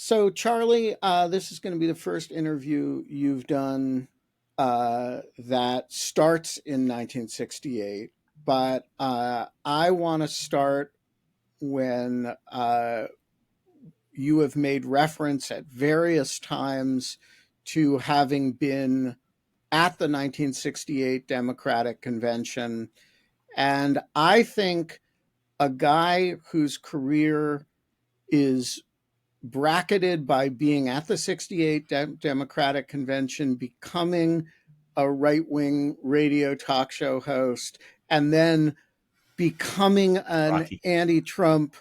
So, Charlie, this is going to be the first interview you've done that starts in 1968. But I want to start when you have made reference at various times to having been at the 1968 Democratic Convention. And I think a guy whose career is bracketed by being at the 68 Democratic Convention, becoming a right-wing radio talk show host, and then becoming an Rocky. anti-Trump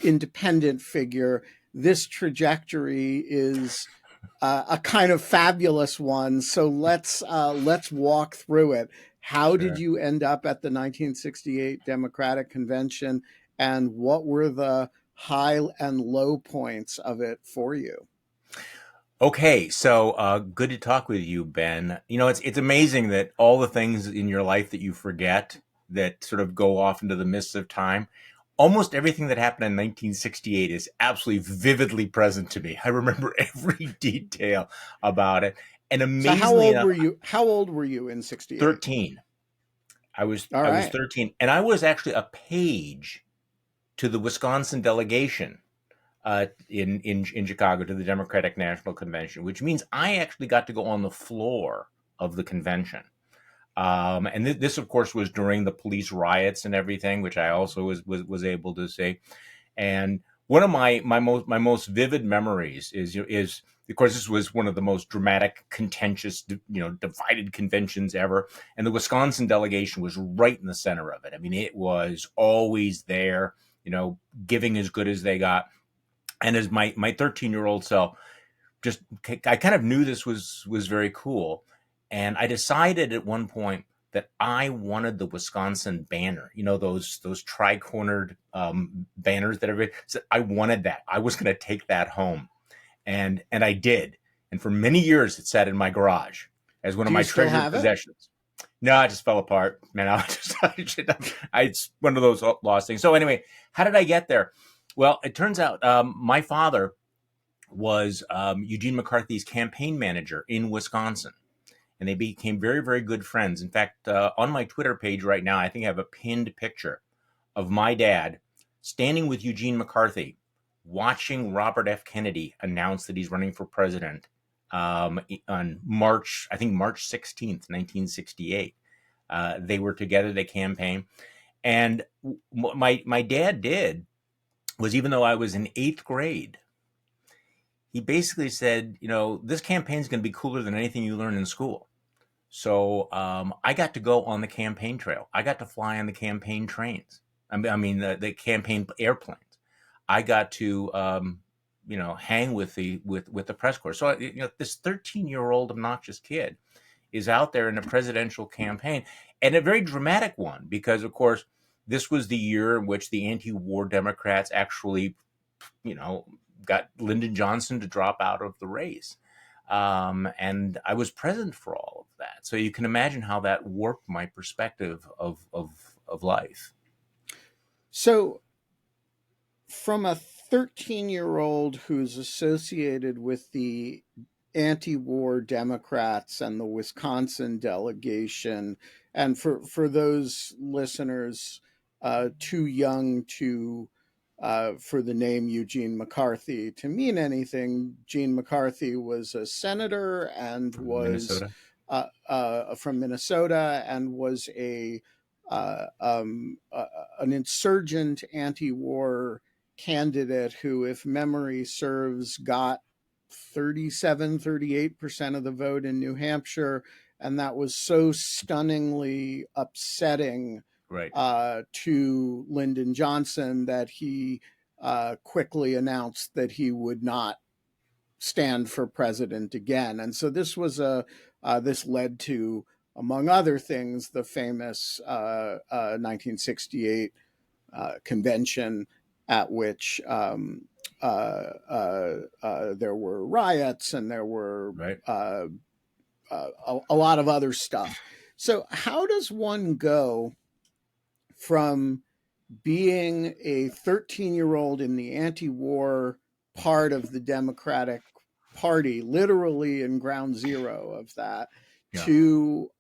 independent figure. This trajectory is a kind of fabulous one. So let's walk through it. How Sure. did you end up at the 1968 Democratic Convention, and what were the high and low points of it for you? Okay, so good to talk with you, Ben. You know, it's amazing that all the things in your life that you forget that sort of go off into the mists of time, almost everything that happened in 1968 is absolutely vividly present to me. I remember every detail about it. And So amazingly enough, how old were you in 68? 13. I was All I was right. 13, and I was actually a page to the Wisconsin delegation in Chicago to the Democratic National Convention, which means I actually got to go on the floor of the convention. And this, of course, was during the police riots and everything, which I also was able to see. And one of my most vivid memories is of course, this was one of the most dramatic, contentious, divided conventions ever, and the Wisconsin delegation was right in the center of it. I mean, it was always there, giving as good as they got. And as my 13-year-old self, I kind of knew this was very cool, and I decided at one point that I wanted the Wisconsin banner. Those tri-cornered banners that everybody said. I wanted that. I was going to take that home, and I did. And for many years, it sat in my garage as one of my treasured possessions. No, it just fell apart, man. It's one of those lost things. So anyway, how did I get there? Well, it turns out my father was Eugene McCarthy's campaign manager in Wisconsin, and they became very, very good friends. In fact, on my Twitter page right now, I think I have a pinned picture of my dad standing with Eugene McCarthy, watching Robert F. Kennedy announce that he's running for president on March 16th, 1968. They were together, they campaigned. And my dad did was, even though I was in 8th grade, he basically said, this campaign is going to be cooler than anything you learn in school. So I got to go on the campaign trail. I got to fly on the campaign trains. I mean the campaign airplanes. I got to, hang with the press corps. So this 13-year-old obnoxious kid is out there in a presidential campaign, and a very dramatic one, because of course this was the year in which the anti-war Democrats actually, got Lyndon Johnson to drop out of the race. And I was present for all of that. So you can imagine how that warped my perspective of life. So from a 13-year-old who's associated with the anti-war Democrats and the Wisconsin delegation, and for those listeners too young to for the name Eugene McCarthy to mean anything, Gene McCarthy was a senator and was from Minnesota, and was an insurgent anti-war candidate who, if memory serves, got 38% of the vote in New Hampshire. And that was so stunningly upsetting to Lyndon Johnson that he quickly announced that he would not stand for president again. And so this led to, among other things, the famous 1968 convention, at which there were riots and there were a lot of other stuff. So how does one go from being a 13-year-old in the anti-war part of the Democratic Party, literally in ground zero of that, Yeah. to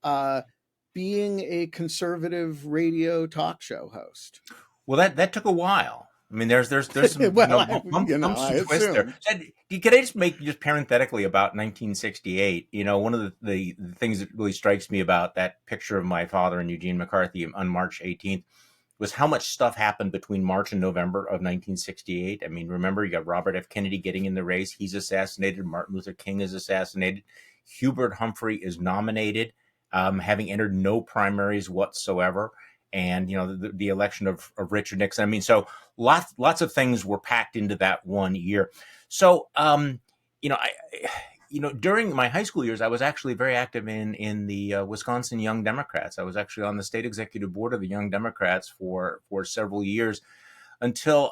being a conservative radio talk show host. Well, that took a while. I mean, there's some Well, bumps I and twists there. assumed. Can I just make just parenthetically about 1968? One of the things that really strikes me about that picture of my father and Eugene McCarthy on March 18th was how much stuff happened between March and November of 1968. I mean, remember, you got Robert F. Kennedy getting in the race. He's assassinated. Martin Luther King is assassinated. Hubert Humphrey is nominated, having entered no primaries whatsoever. And, the election of Richard Nixon. I mean, so lots of things were packed into that one year. So, during my high school years, I was actually very active in the Wisconsin Young Democrats. I was actually on the state executive board of the Young Democrats for several years until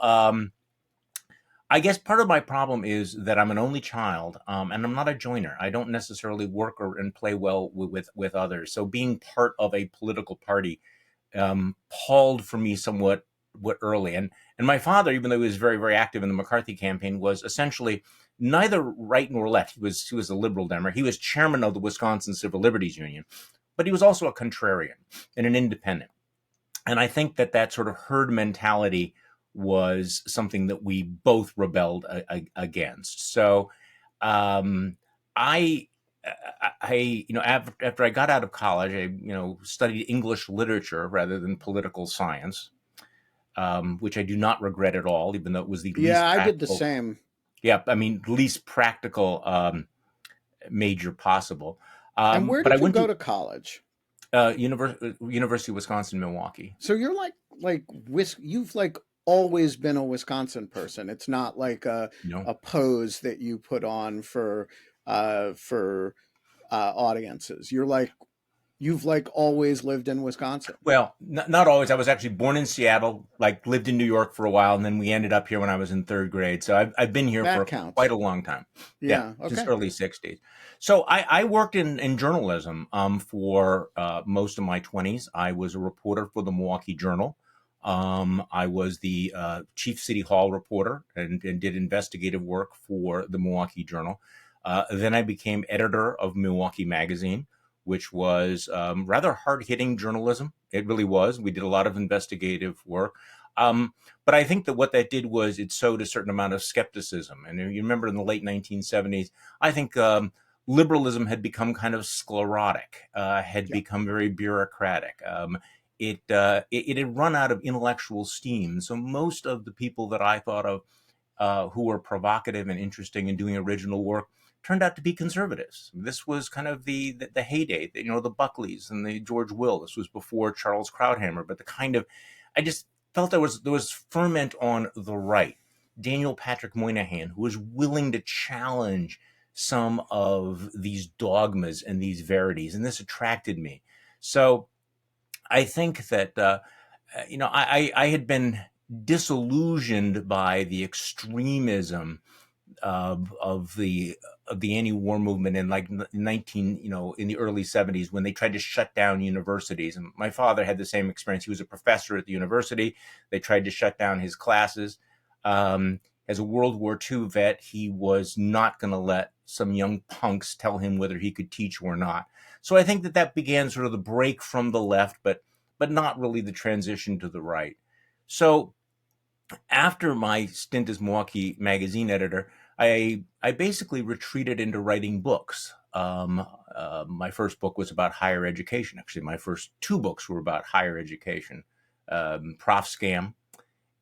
I guess part of my problem is that I'm an only child, and I'm not a joiner. I don't necessarily work and play well with others. So being part of a political party palled for me somewhat early. And my father, even though he was very, very active in the McCarthy campaign, was essentially neither right nor left. He was a liberal Democrat. He was chairman of the Wisconsin Civil Liberties Union, but he was also a contrarian and an independent. And I think that sort of herd mentality was something that we both rebelled against. So I after I got out of college, I studied English literature rather than political science, which I do not regret at all, even though it was the least I practical. did the same. Yeah, I mean, least practical major possible. And where did you go to college? University of Wisconsin, Milwaukee. So you're you've always been a Wisconsin person. It's not like a pose that you put on for audiences. You've always lived in Wisconsin. Well, not always. I was actually born in Seattle, lived in New York for a while, and then we ended up here when I was in third grade. So I've been here for quite a long time. Yeah. Okay. Since early 60s. So I worked in journalism for most of my 20s. I was a reporter for the Milwaukee Journal. I was the chief city hall reporter and did investigative work for the Milwaukee Journal. Then I became editor of Milwaukee Magazine, which was rather hard-hitting journalism. It really was. We did a lot of investigative work. But I think that what that did was it sowed a certain amount of skepticism. And you remember in the late 1970s, I think liberalism had become kind of sclerotic, had become very bureaucratic. It had run out of intellectual steam. So most of the people that I thought of who were provocative and interesting and doing original work turned out to be conservatives. This was kind of the heyday, the Buckleys and the George Will. This was before Charles Krauthammer, but I just felt there was ferment on the right. Daniel Patrick Moynihan, who was willing to challenge some of these dogmas and these verities, and this attracted me. So I think that I had been disillusioned by the extremism of the anti-war movement in in the early 70s when they tried to shut down universities. And my father had the same experience. He was a professor at the university. They tried to shut down his classes. As a World War II vet, he was not going to let some young punks tell him whether he could teach or not. So I think that began sort of the break from the left, but not really the transition to the right. So after my stint as Milwaukee Magazine editor, I basically retreated into writing books. My first book was about higher education. Actually, my first two books were about higher education, Prof Scam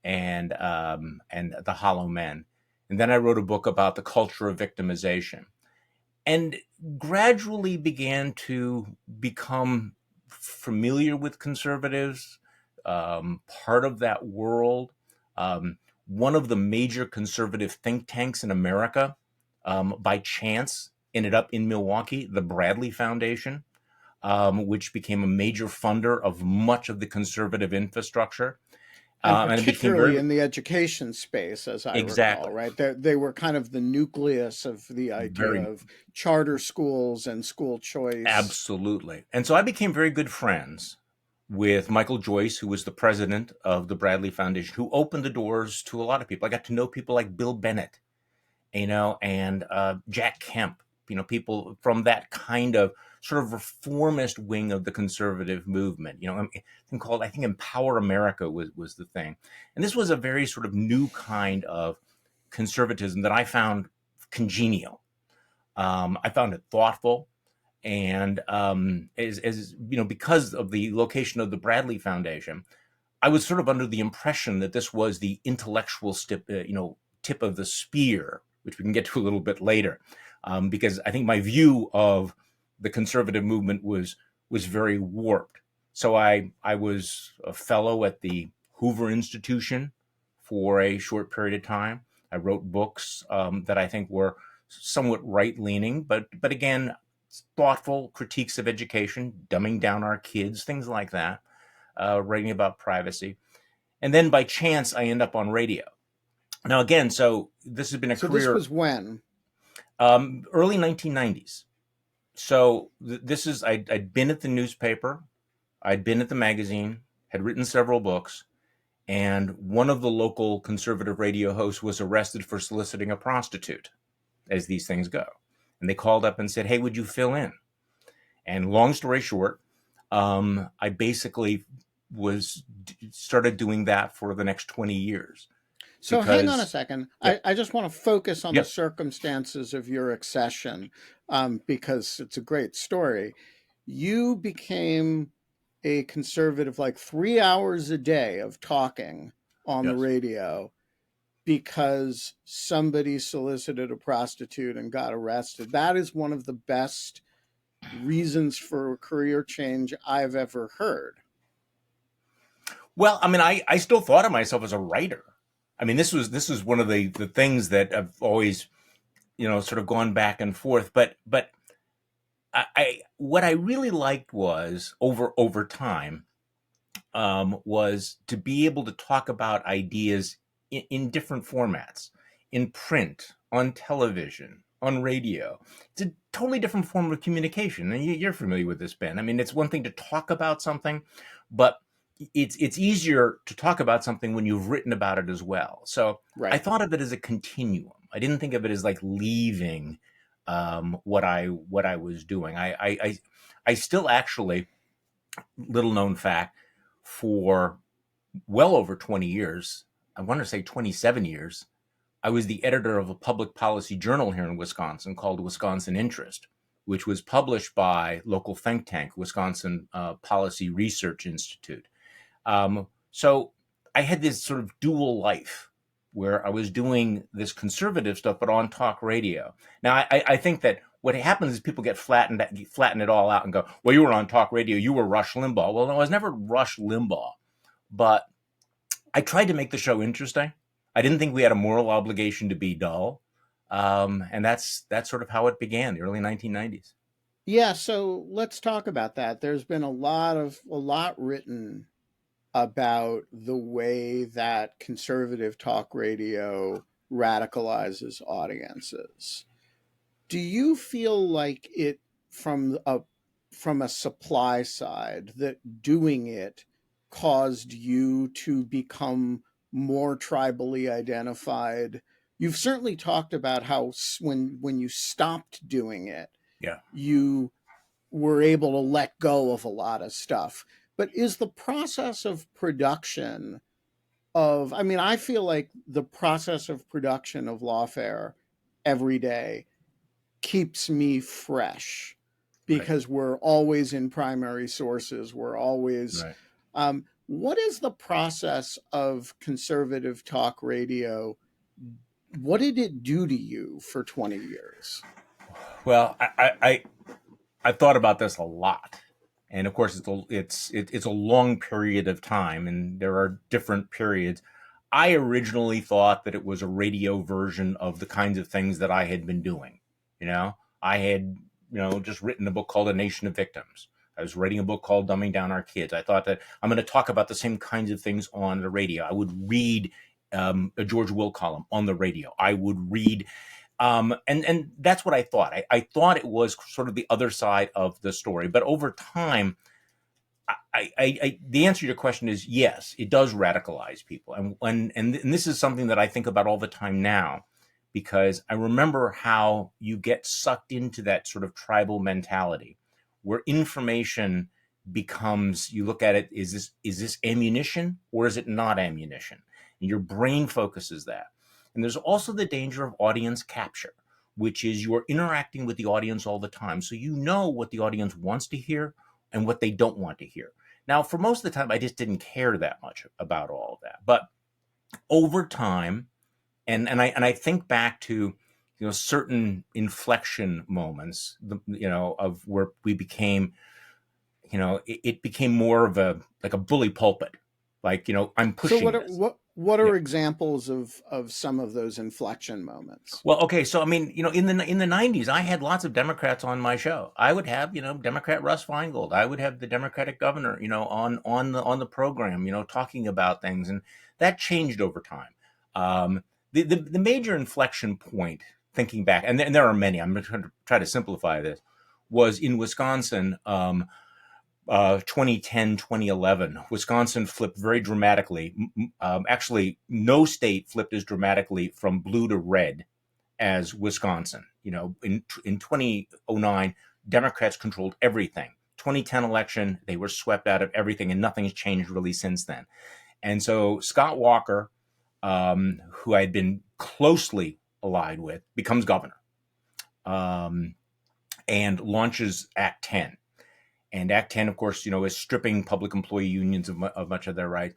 and The Hollow Men. And then I wrote a book about the culture of victimization and gradually began to become familiar with conservatives, part of that world. One of the major conservative think tanks in America, by chance, ended up in Milwaukee, the Bradley Foundation, which became a major funder of much of the conservative infrastructure. And particularly in the education space, as I recall, right? They were kind of the nucleus of the idea of charter schools and school choice. Absolutely. And so I became very good friends with Michael Joyce, who was the president of the Bradley Foundation, who opened the doors to a lot of people. I got to know people like Bill Bennett, and Jack Kemp, people from that kind of sort of reformist wing of the conservative movement. I think Empower America was the thing. And this was a very sort of new kind of conservatism that I found congenial. I found it thoughtful. And because of the location of the Bradley Foundation, I was sort of under the impression that this was the intellectual tip of the spear, which we can get to a little bit later, because I think my view of the conservative movement was very warped. So I was a fellow at the Hoover Institution for a short period of time. I wrote books that I think were somewhat right-leaning, but again, thoughtful critiques of education, dumbing down our kids, things like that, writing about privacy. And then by chance, I end up on radio. Now, again, so this has been a career. So this was when? Early 1990s. So I'd been at the newspaper, I'd been at the magazine, had written several books, and one of the local conservative radio hosts was arrested for soliciting a prostitute, as these things go. And they called up and said, "Hey, would you fill in?" And long story short, I basically started doing that for the next 20 years. So hang on a second. Yeah. I just want to focus on Yeah. the circumstances of your accession, because it's a great story. You became a conservative like 3 hours a day of talking on the Yes. radio because somebody solicited a prostitute and got arrested. That is one of the best reasons for a career change I've ever heard. Well, I mean, I still thought of myself as a writer. I mean, this was one of the things that I've always, sort of gone back and forth. But what I really liked was over time was to be able to talk about ideas in different formats, in print, on television, on radio. It's a totally different form of communication, and you're familiar with this, Ben. I mean, it's one thing to talk about something, but it's easier to talk about something when you've written about it as well. So Right. I thought of it as a continuum. I didn't think of it as like leaving what I was doing. I still actually, little known fact, for well over 20 years, I want to say 27 years, I was the editor of a public policy journal here in Wisconsin called Wisconsin Interest, which was published by local think tank, Wisconsin Policy Research Institute. So I had this sort of dual life where I was doing this conservative stuff, but on talk radio. Now, I think that what happens is people flatten it all out and go, well, you were on talk radio, you were Rush Limbaugh. Well, no, I was never Rush Limbaugh, but I tried to make the show interesting. I didn't think we had a moral obligation to be dull. And that's sort of how it began, the early 1990s. Yeah, so let's talk about that. There's been a lot written about the way that conservative talk radio radicalizes audiences. Do you feel like it from a supply side that doing it caused you to become more tribally identified? You've certainly talked about how when you stopped doing it, Yeah, you were able to let go of a lot of stuff. But is the process of production I feel like the process of production of Lawfare every day keeps me fresh because we're always in primary sources. We're always, right. What is the process of conservative talk radio? What did it do to you for 20 years? Well, I thought about this a lot. And of course, it's a long period of time, and there are different periods. I originally thought that it was a radio version of the kinds of things that I had been doing. I had, just written a book called A Nation of Victims. I was writing a book called Dumbing Down Our Kids. I thought that I'm going to talk about the same kinds of things on the radio. I would read a George Will column on the radio. I would read and that's what I thought. I thought it was sort of the other side of the story. But over time, the answer to your question is yes, it does radicalize people, and this is something that I think about all the time now, because I remember how you get sucked into that sort of tribal mentality, where information becomes, you look at it, is this ammunition or is it not ammunition, and your brain focuses that. And there's also the danger of audience capture, which is you're interacting with the audience all the time, so you know what the audience wants to hear and what they don't want to hear. Now, for most of the time, I just didn't care that much about all of that. But over time, and I think back to certain inflection moments, of where we became, it became more of a bully pulpit, like I'm So pushing this. what Yeah. are examples of some of those inflection moments? Well, okay, so I mean, in the 90s, I had lots of Democrats on my show. I would have, Democrat Russ Feingold. I would have the Democratic governor, on the program, talking about things, and that changed over time. The major inflection point, thinking back, and there are many. I'm going to try to simplify this. Was in Wisconsin. 2010, 2011, Wisconsin flipped very dramatically. Actually, no state flipped as dramatically from blue to red as Wisconsin. In 2009, Democrats controlled everything. 2010 election, they were swept out of everything, and nothing has changed really since then. And so Scott Walker, who I had been closely allied with, becomes governor, and launches Act 10. And Act 10, of course, is stripping public employee unions of much of their rights.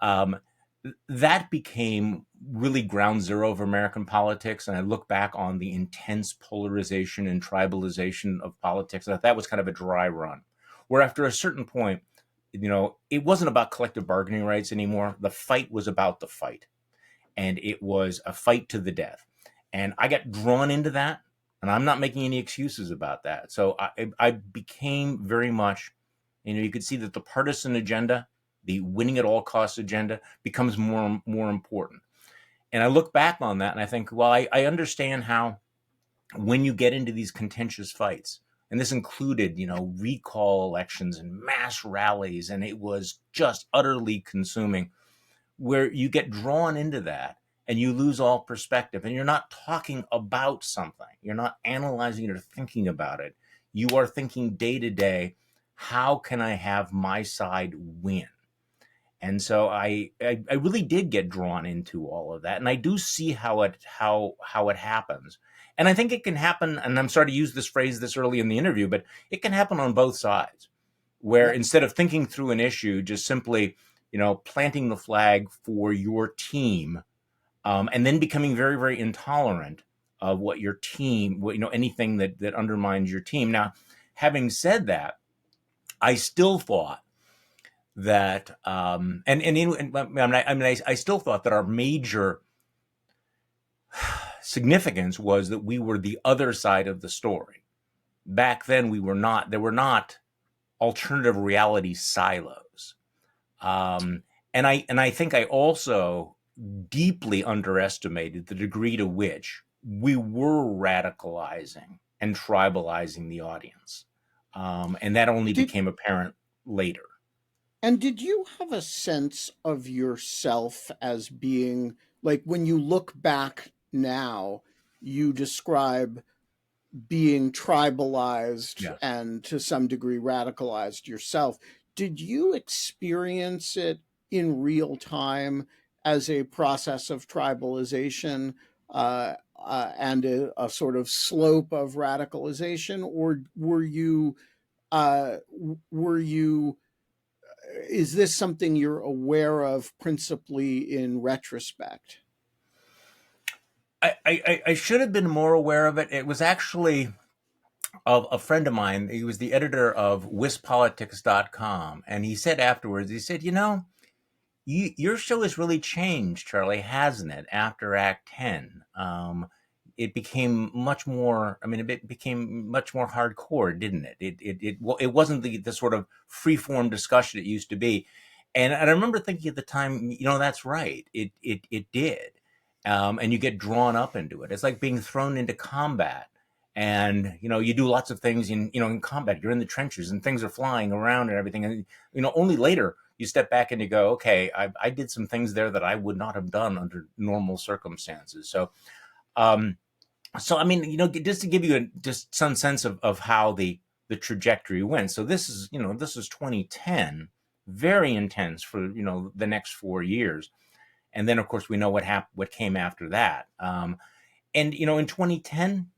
That became really ground zero of American politics. And I look back on the intense polarization and tribalization of politics. I thought that was kind of a dry run, where after a certain point, it wasn't about collective bargaining rights anymore. The fight was about the fight. And it was a fight to the death. And I got drawn into that. And I'm not making any excuses about that. So I became very much, you could see that the partisan agenda, the winning at all costs agenda, becomes more important. And I look back on that and I think, well, I understand how, when you get into these contentious fights, and this included, recall elections and mass rallies, and it was just utterly consuming, where you get drawn into that. And you lose all perspective, and you're not talking about something. You're not analyzing it or thinking about it. You are thinking day to day, how can I have my side win? And so I really did get drawn into all of that, and I do see how it happens. And I think it can happen. And I'm sorry to use this phrase this early in the interview, but it can happen on both sides, where instead of thinking through an issue, just simply planting the flag for your team. And then becoming very, very intolerant of what your team, anything that undermines your team. Now, having said that, I still thought that, I still thought that our major significance was that we were the other side of the story. Back then, we were not. There were not alternative reality silos, and I think I also deeply underestimated the degree to which we were radicalizing and tribalizing the audience. And that only became apparent later. And did you have a sense of yourself as being, like, when you look back now, you describe being tribalized and to some degree radicalized yourself. Did you experience it in real time as a process of tribalization and a sort of slope of radicalization, or were you? Is this something you're aware of principally in retrospect? I should have been more aware of it. It was actually of a friend of mine. He was the editor of wispolitics.com. And he said afterwards, he said, your show has really changed, Charlie, hasn't it? After Act 10, it became much more. It became much more hardcore, didn't it? It wasn't the sort of free-form discussion it used to be. And I remember thinking at the time, that's right. It did. And you get drawn up into it. It's like being thrown into combat. And, you do lots of things in combat. You're in the trenches and things are flying around and everything. And, only later you step back and you go, okay, I did some things there that I would not have done under normal circumstances. So, I mean, just to give you just some sense of how the trajectory went. So this is 2010, very intense for, the next 4 years. And then, of course, we know what came after that. And, in 2010,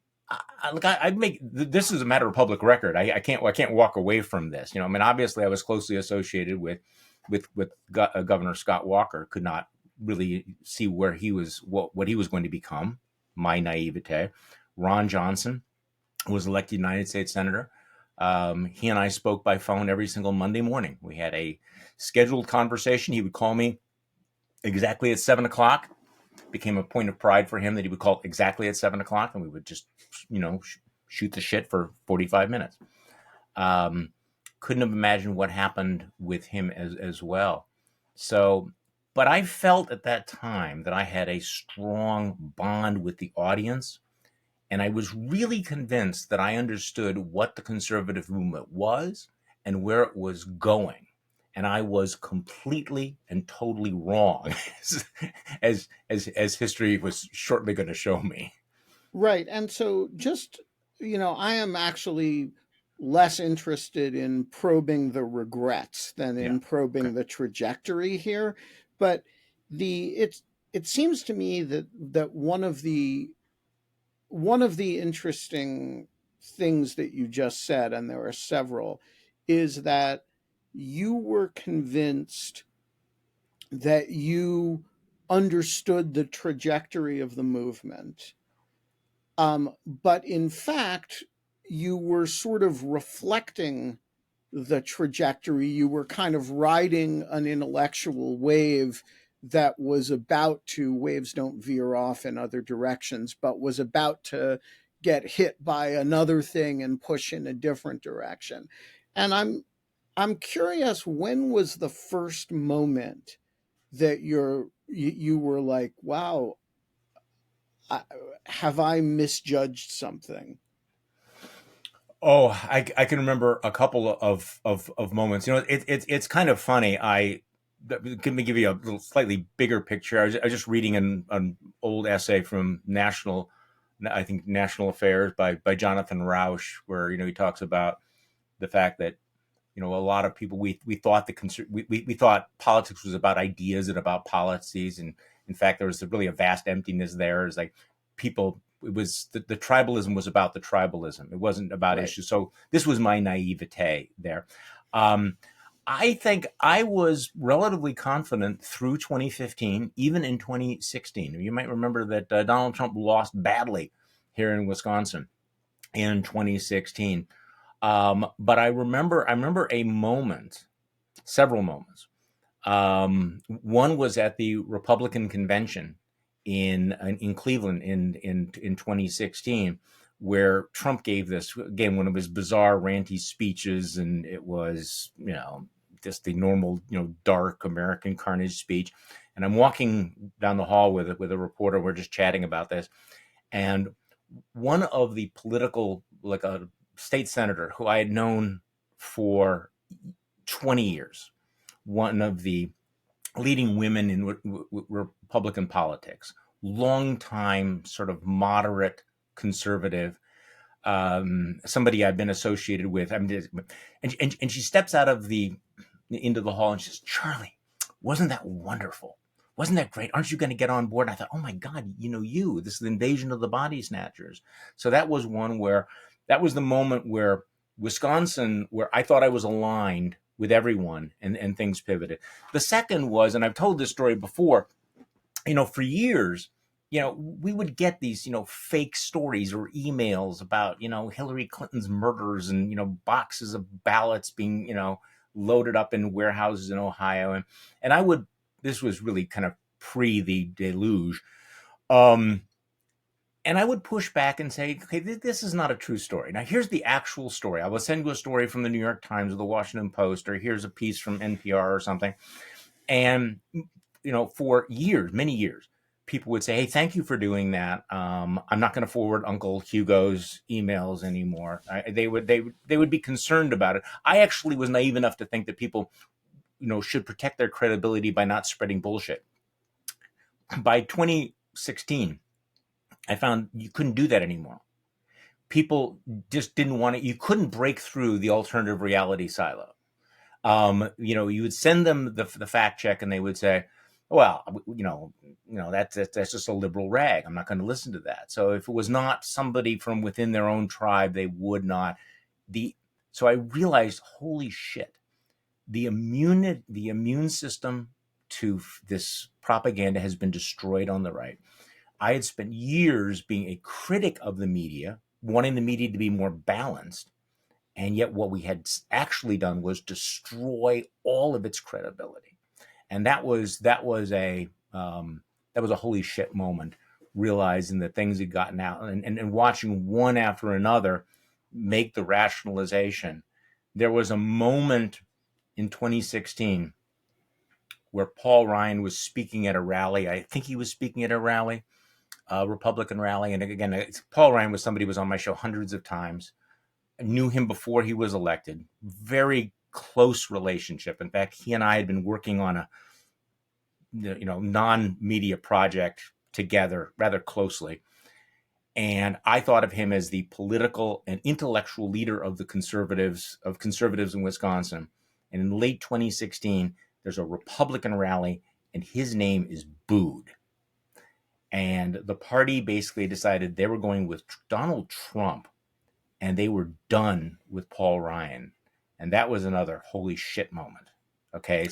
I'd make this is a matter of public record. I can't walk away from this. I mean, obviously, I was closely associated with Governor Scott Walker. Could not really see where he was, what he was going to become. My naivete. Ron Johnson was elected United States Senator. He and I spoke by phone every single Monday morning. We had a scheduled conversation. He would call me exactly at 7:00. Became a point of pride for him that he would call exactly at 7:00, and we would just, shoot the shit for 45 minutes. Couldn't have imagined what happened with him as well. So, but I felt at that time that I had a strong bond with the audience, and I was really convinced that I understood what the conservative movement was and where it was going. And I was completely and totally wrong, as history was shortly going to show me. Right. And so just, I am actually less interested in probing the regrets than in probing the trajectory here. But it seems to me that one of the interesting things that you just said, and there are several, is that you were convinced that you understood the trajectory of the movement. But in fact, you were sort of reflecting the trajectory. You were kind of riding an intellectual wave that was about to, waves don't veer off in other directions, but was about to get hit by another thing and push in a different direction. And I'm curious, when was the first moment that you were like, wow, have I misjudged something? Oh, I can remember a couple of moments. It's kind of funny. Let me give you a little slightly bigger picture. I was just reading an old essay from National Affairs by Jonathan Rauch, where he talks about the fact that a lot of people we thought we thought politics was about ideas and about policies, and in fact there was really a vast emptiness there. It's like people. It was the tribalism was about the tribalism. It wasn't about issues. So this was my naivete there. I think I was relatively confident through 2015, even in 2016. You might remember that Donald Trump lost badly here in Wisconsin in 2016. But I remember a moment, several moments. One was at the Republican convention in Cleveland in 2016, where Trump gave one of his bizarre ranty speeches, and it was just the normal dark American carnage speech. And I'm walking down the hall with a reporter. We're just chatting about this, and one of the political, like a state senator who I had known for 20 years, one of the leading women in Republican politics, long-time sort of moderate conservative, somebody I've been associated with. And she steps out of into the hall and she says, "Charlie, wasn't that wonderful? Wasn't that great? Aren't you going to get on board?" And I thought, oh my God, this is the invasion of the body snatchers. So that was that was the moment where Wisconsin, where I thought I was aligned with everyone, and things pivoted. The second was, and I've told this story before, for years, we would get these, fake stories or emails about, Hillary Clinton's murders and, boxes of ballots being, loaded up in warehouses in Ohio. And this was really kind of pre the deluge. And I would push back and say, okay, this is not a true story. Now, here's the actual story. I will send you a story from the New York Times or the Washington Post, or here's a piece from NPR or something. And, for years, many years, people would say, "Hey, thank you for doing that. I'm not going to forward Uncle Hugo's emails anymore." They would be concerned about it. I actually was naive enough to think that people, should protect their credibility by not spreading bullshit. By 2016, I found you couldn't do that anymore. People just didn't want it. You couldn't break through the alternative reality silo. You would send them the fact check, and they would say, "Well, that's just a liberal rag. I'm not going to listen to that." So if it was not somebody from within their own tribe, they would not. So I realized, holy shit, the immune system to this propaganda has been destroyed on the right. I had spent years being a critic of the media, wanting the media to be more balanced. And yet what we had actually done was destroy all of its credibility. And that was a holy shit moment, realizing that things had gotten out and watching one after another make the rationalization. There was a moment in 2016 where Paul Ryan was speaking at a rally. I think he was speaking at a rally, a Republican rally. And again, Paul Ryan was somebody who was on my show hundreds of times. I knew him before he was elected. Very close relationship. In fact, he and I had been working on a non-media project together rather closely. And I thought of him as the political and intellectual leader of conservatives in Wisconsin. And in late 2016, there's a Republican rally, and his name is booed. And the party basically decided they were going with Donald Trump, and they were done with Paul Ryan. And that was another holy shit moment. Okay,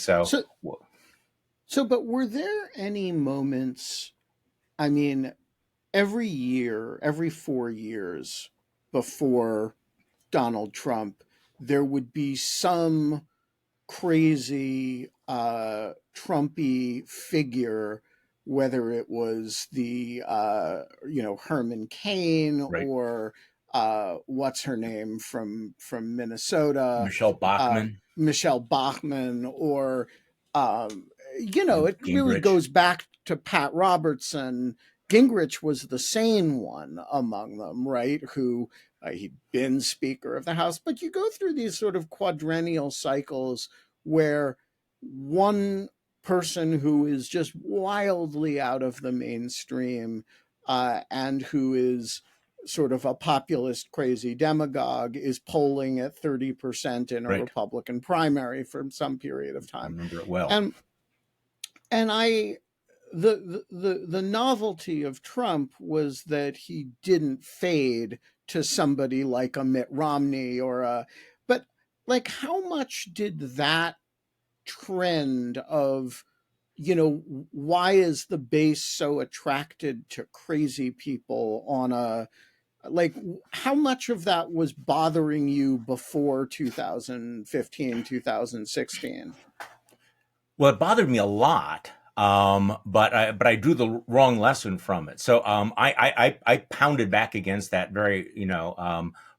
but were there any moments, I mean, every year, every 4 years before Donald Trump, there would be some crazy Trumpy figure, whether it was the Herman Cain, right, or what's her name from Minnesota, Michelle Bachmann, or it really Gingrich. goes back to Pat Robertson. Gingrich was the sane one among them, right? Who he'd been Speaker of the House. But you go through these sort of quadrennial cycles where one person who is just wildly out of the mainstream and who is sort of a populist crazy demagogue is polling at 30% in a right. Republican primary for some period of time. I remember it well. And the novelty of Trump was that he didn't fade to somebody like a Mitt Romney but like, how much did that trend of, why is the base so attracted to crazy people how much of that was bothering you before 2015, 2016? Well, it bothered me a lot. But I drew the wrong lesson from it. So I pounded back against that very,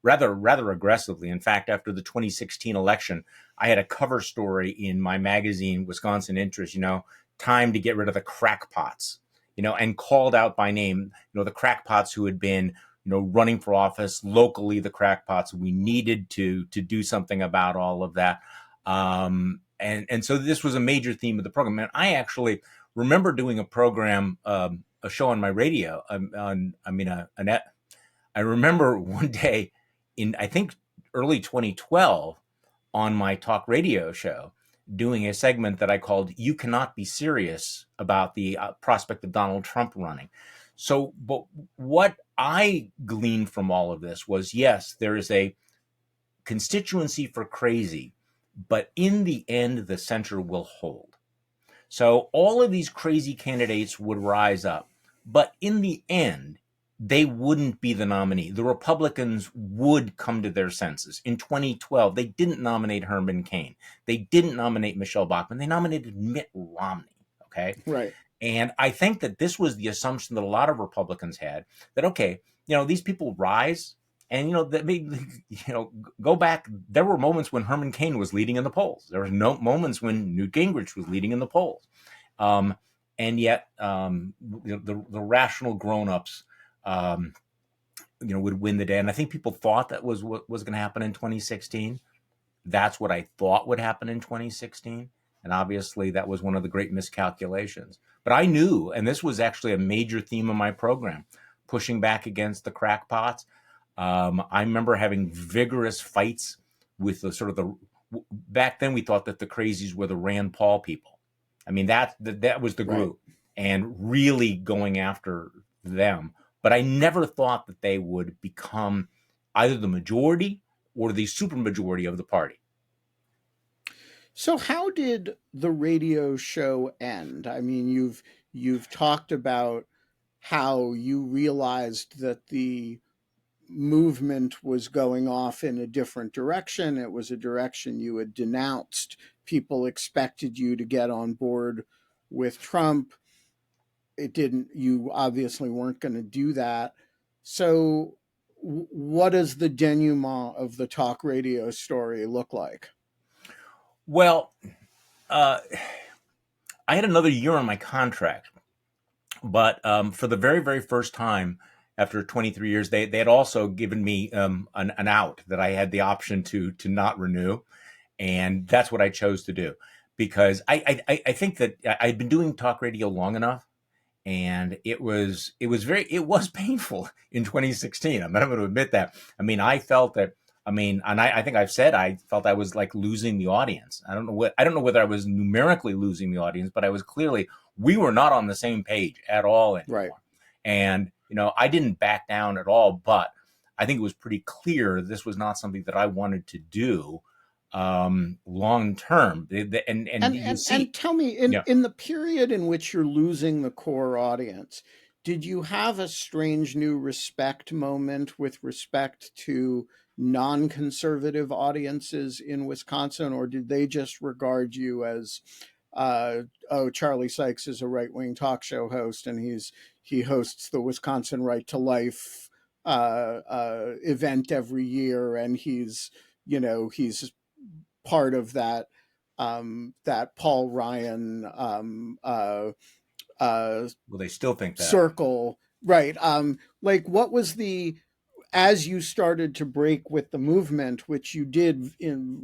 rather aggressively. In fact, after the 2016 election, I had a cover story in my magazine, Wisconsin Interest, time to get rid of the crackpots, and called out by name, the crackpots who had been, running for office locally, the crackpots. We needed to do something about all of that. And so this was a major theme of the program. And I actually remember doing a program, a show on my radio. I remember one day in, I think, early 2012 on my talk radio show, doing a segment that I called "You Cannot Be Serious About the Prospect of Donald Trump Running." So, but what I gleaned from all of this was, yes, there is a constituency for crazy, but in the end, the center will hold. So all of these crazy candidates would rise up, but in the end, they wouldn't be the nominee. The Republicans would come to their senses. In 2012, they didn't nominate Herman Cain. They didn't nominate Michelle Bachmann. They nominated Mitt Romney. Okay. Right. And I think that this was the assumption that a lot of Republicans had, that, okay, these people rise, and, go back. There were moments when Herman Cain was leading in the polls. There were no moments when Newt Gingrich was leading in the polls. and yet the rational grown-ups would win the day. And I think people thought that was what was going to happen in 2016. That's what I thought would happen in 2016. And obviously that was one of the great miscalculations. But I knew, and this was actually a major theme of my program, pushing back against the crackpots. I remember having vigorous fights with back then we thought that the crazies were the Rand Paul people. I mean, that was the group, right, and really going after them. But I never thought that they would become either the majority or the supermajority of the party. So how did the radio show end? I mean, you've talked about how you realized that the movement was going off in a different direction. It was a direction you had denounced. People expected you to get on board with Trump. It didn't. You obviously weren't going to do that. So what does the denouement of the talk radio story look like? Well, I had another year on my contract, but for the very, very first time after 23 years, they had also given me an out that I had the option to not renew, and that's what I chose to do because I think that I'd been doing talk radio long enough, and it was painful in 2016. I'm going to admit that. I mean, I felt that. I mean, and I think I've said I felt I was like losing the audience. I don't know whether I was numerically losing the audience, but I was we were not on the same page at all anymore. Right. And I didn't back down at all, but I think it was pretty clear this was not something that I wanted to do long term. And tell me, in the period in which you're losing the core audience, did you have a strange new respect moment with respect to non-conservative audiences in Wisconsin, or did they just regard you as, Charlie Sykes is a right-wing talk show host, and he hosts the Wisconsin Right to Life event every year, and he's part of that Paul Ryan well, they still think that circle, right? Like, what was as you started to break with the movement, which you did in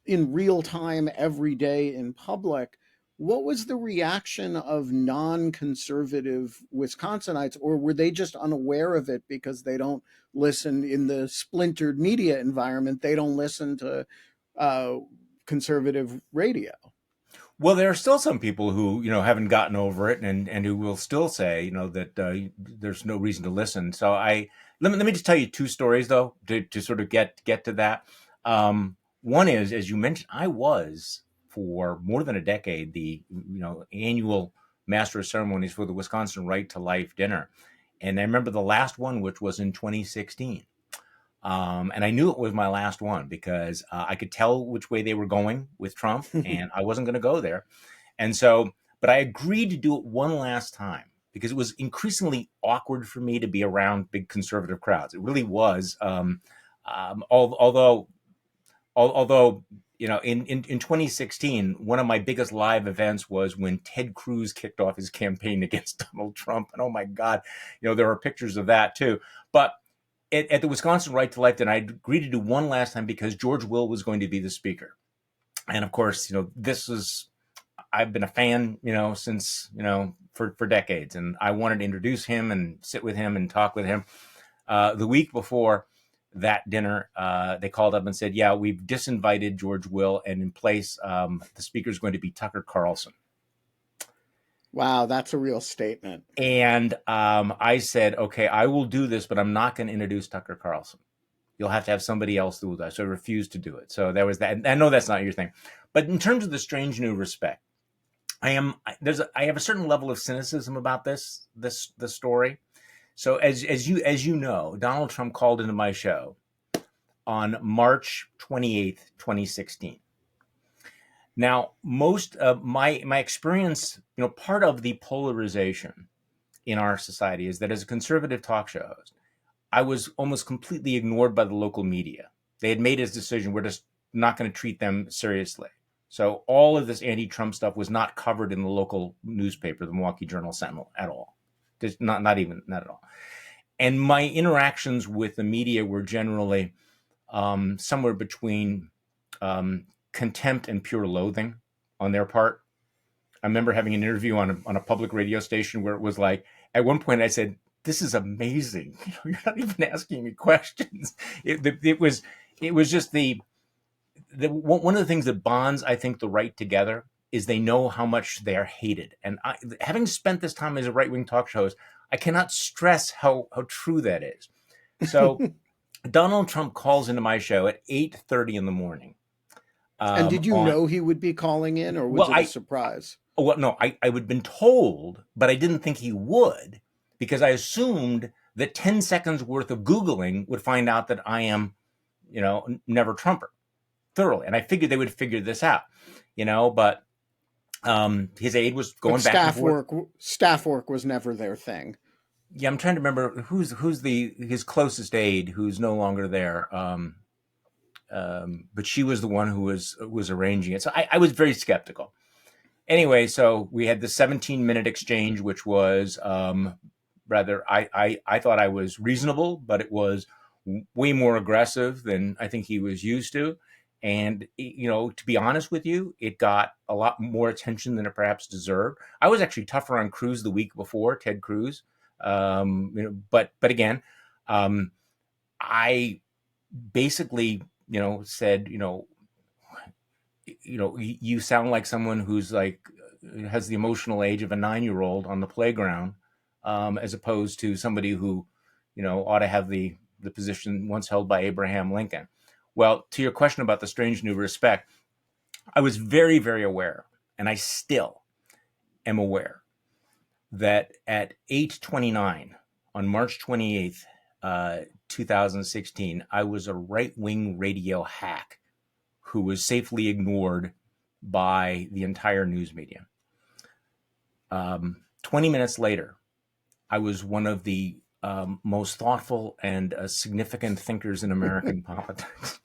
real time every day in public, what was the reaction of non-conservative Wisconsinites, or were they just unaware of it because they don't listen in the splintered media environment? They don't listen to conservative radio. Well, there are still some people who haven't gotten over it, and who will still say that there's no reason to listen. So let me just tell you two stories though to sort of get to that. One is, as you mentioned, I was for more than a decade the annual master of ceremonies for the Wisconsin Right to Life dinner, and I remember the last one, which was in 2016. And I knew it was my last one because I could tell which way they were going with Trump, and I wasn't going to go there. And so, but I agreed to do it one last time because it was increasingly awkward for me to be around big conservative crowds. It really was. Although in 2016, one of my biggest live events was when Ted Cruz kicked off his campaign against Donald Trump. And oh my God, there are pictures of that too. But at the Wisconsin Right to Life, then I agreed to do one last time because George Will was going to be the speaker. And of course, I've been a fan, since, for decades. And I wanted to introduce him and sit with him and talk with him. The week before that dinner, they called up and said, yeah, we've disinvited George Will, and in place, the speaker is going to be Tucker Carlson. Wow, that's a real statement. And I said, okay, I will do this, but I'm not going to introduce Tucker Carlson. You'll have to have somebody else do that. So I refused to do it. So there was that. And I know that's not your thing. But in terms of the strange new respect, I have a certain level of cynicism about this story. So as you know, Donald Trump called into my show on March 28th, 2016. Now, most of my experience, part of the polarization in our society is that as a conservative talk show host, I was almost completely ignored by the local media. They had made his decision. We're just not going to treat them seriously. So all of this anti-Trump stuff was not covered in the local newspaper, the Milwaukee Journal-Sentinel, at all. Just not at all. And my interactions with the media were generally somewhere between contempt and pure loathing on their part. I remember having an interview on a public radio station where it was like, at one point I said, "This is amazing. You're not even asking me questions." It was just one of the things that bonds, I think, the right together is they know how much they are hated. And having spent this time as a right-wing talk show host, I cannot stress how true that is. So Donald Trump calls into my show at 8:30 in the morning. And did you know he would be calling in, or was it a surprise? Well, no, I would been told, but I didn't think he would, because I assumed that 10 seconds worth of Googling would find out that I am, never Trumper thoroughly. And I figured they would figure this out, but his aide was going back and forth. Staff work was never their thing. Yeah, I'm trying to remember who's his closest aide who's no longer there. But she was the one who was arranging it. So I was very skeptical. Anyway, so we had the 17-minute exchange, which was rather, I thought I was reasonable, but it was way more aggressive than I think he was used to. And, to be honest with you, it got a lot more attention than it perhaps deserved. I was actually tougher on Cruz the week before, Ted Cruz. But again, I basically, said, you sound like someone who's like has the emotional age of a 9-year-old on the playground, as opposed to somebody who, ought to have the position once held by Abraham Lincoln. Well, to your question about the strange new respect, I was very, very aware, and I still am aware, that at 8:29 on March 28th, 2016, I was a right-wing radio hack who was safely ignored by the entire news media. 20 minutes later, I was one of the most thoughtful and significant thinkers in American politics.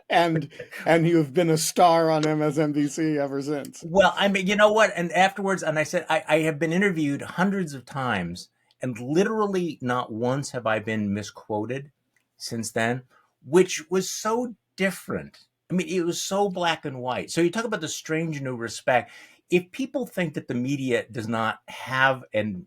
and you've been a star on MSNBC ever since. Well, I mean, you know what? And afterwards, and I said, I have been interviewed hundreds of times, and literally not once have I been misquoted since then, which was so different. I mean, it was so black and white. So you talk about the strange new respect. If people think that the media does not have, and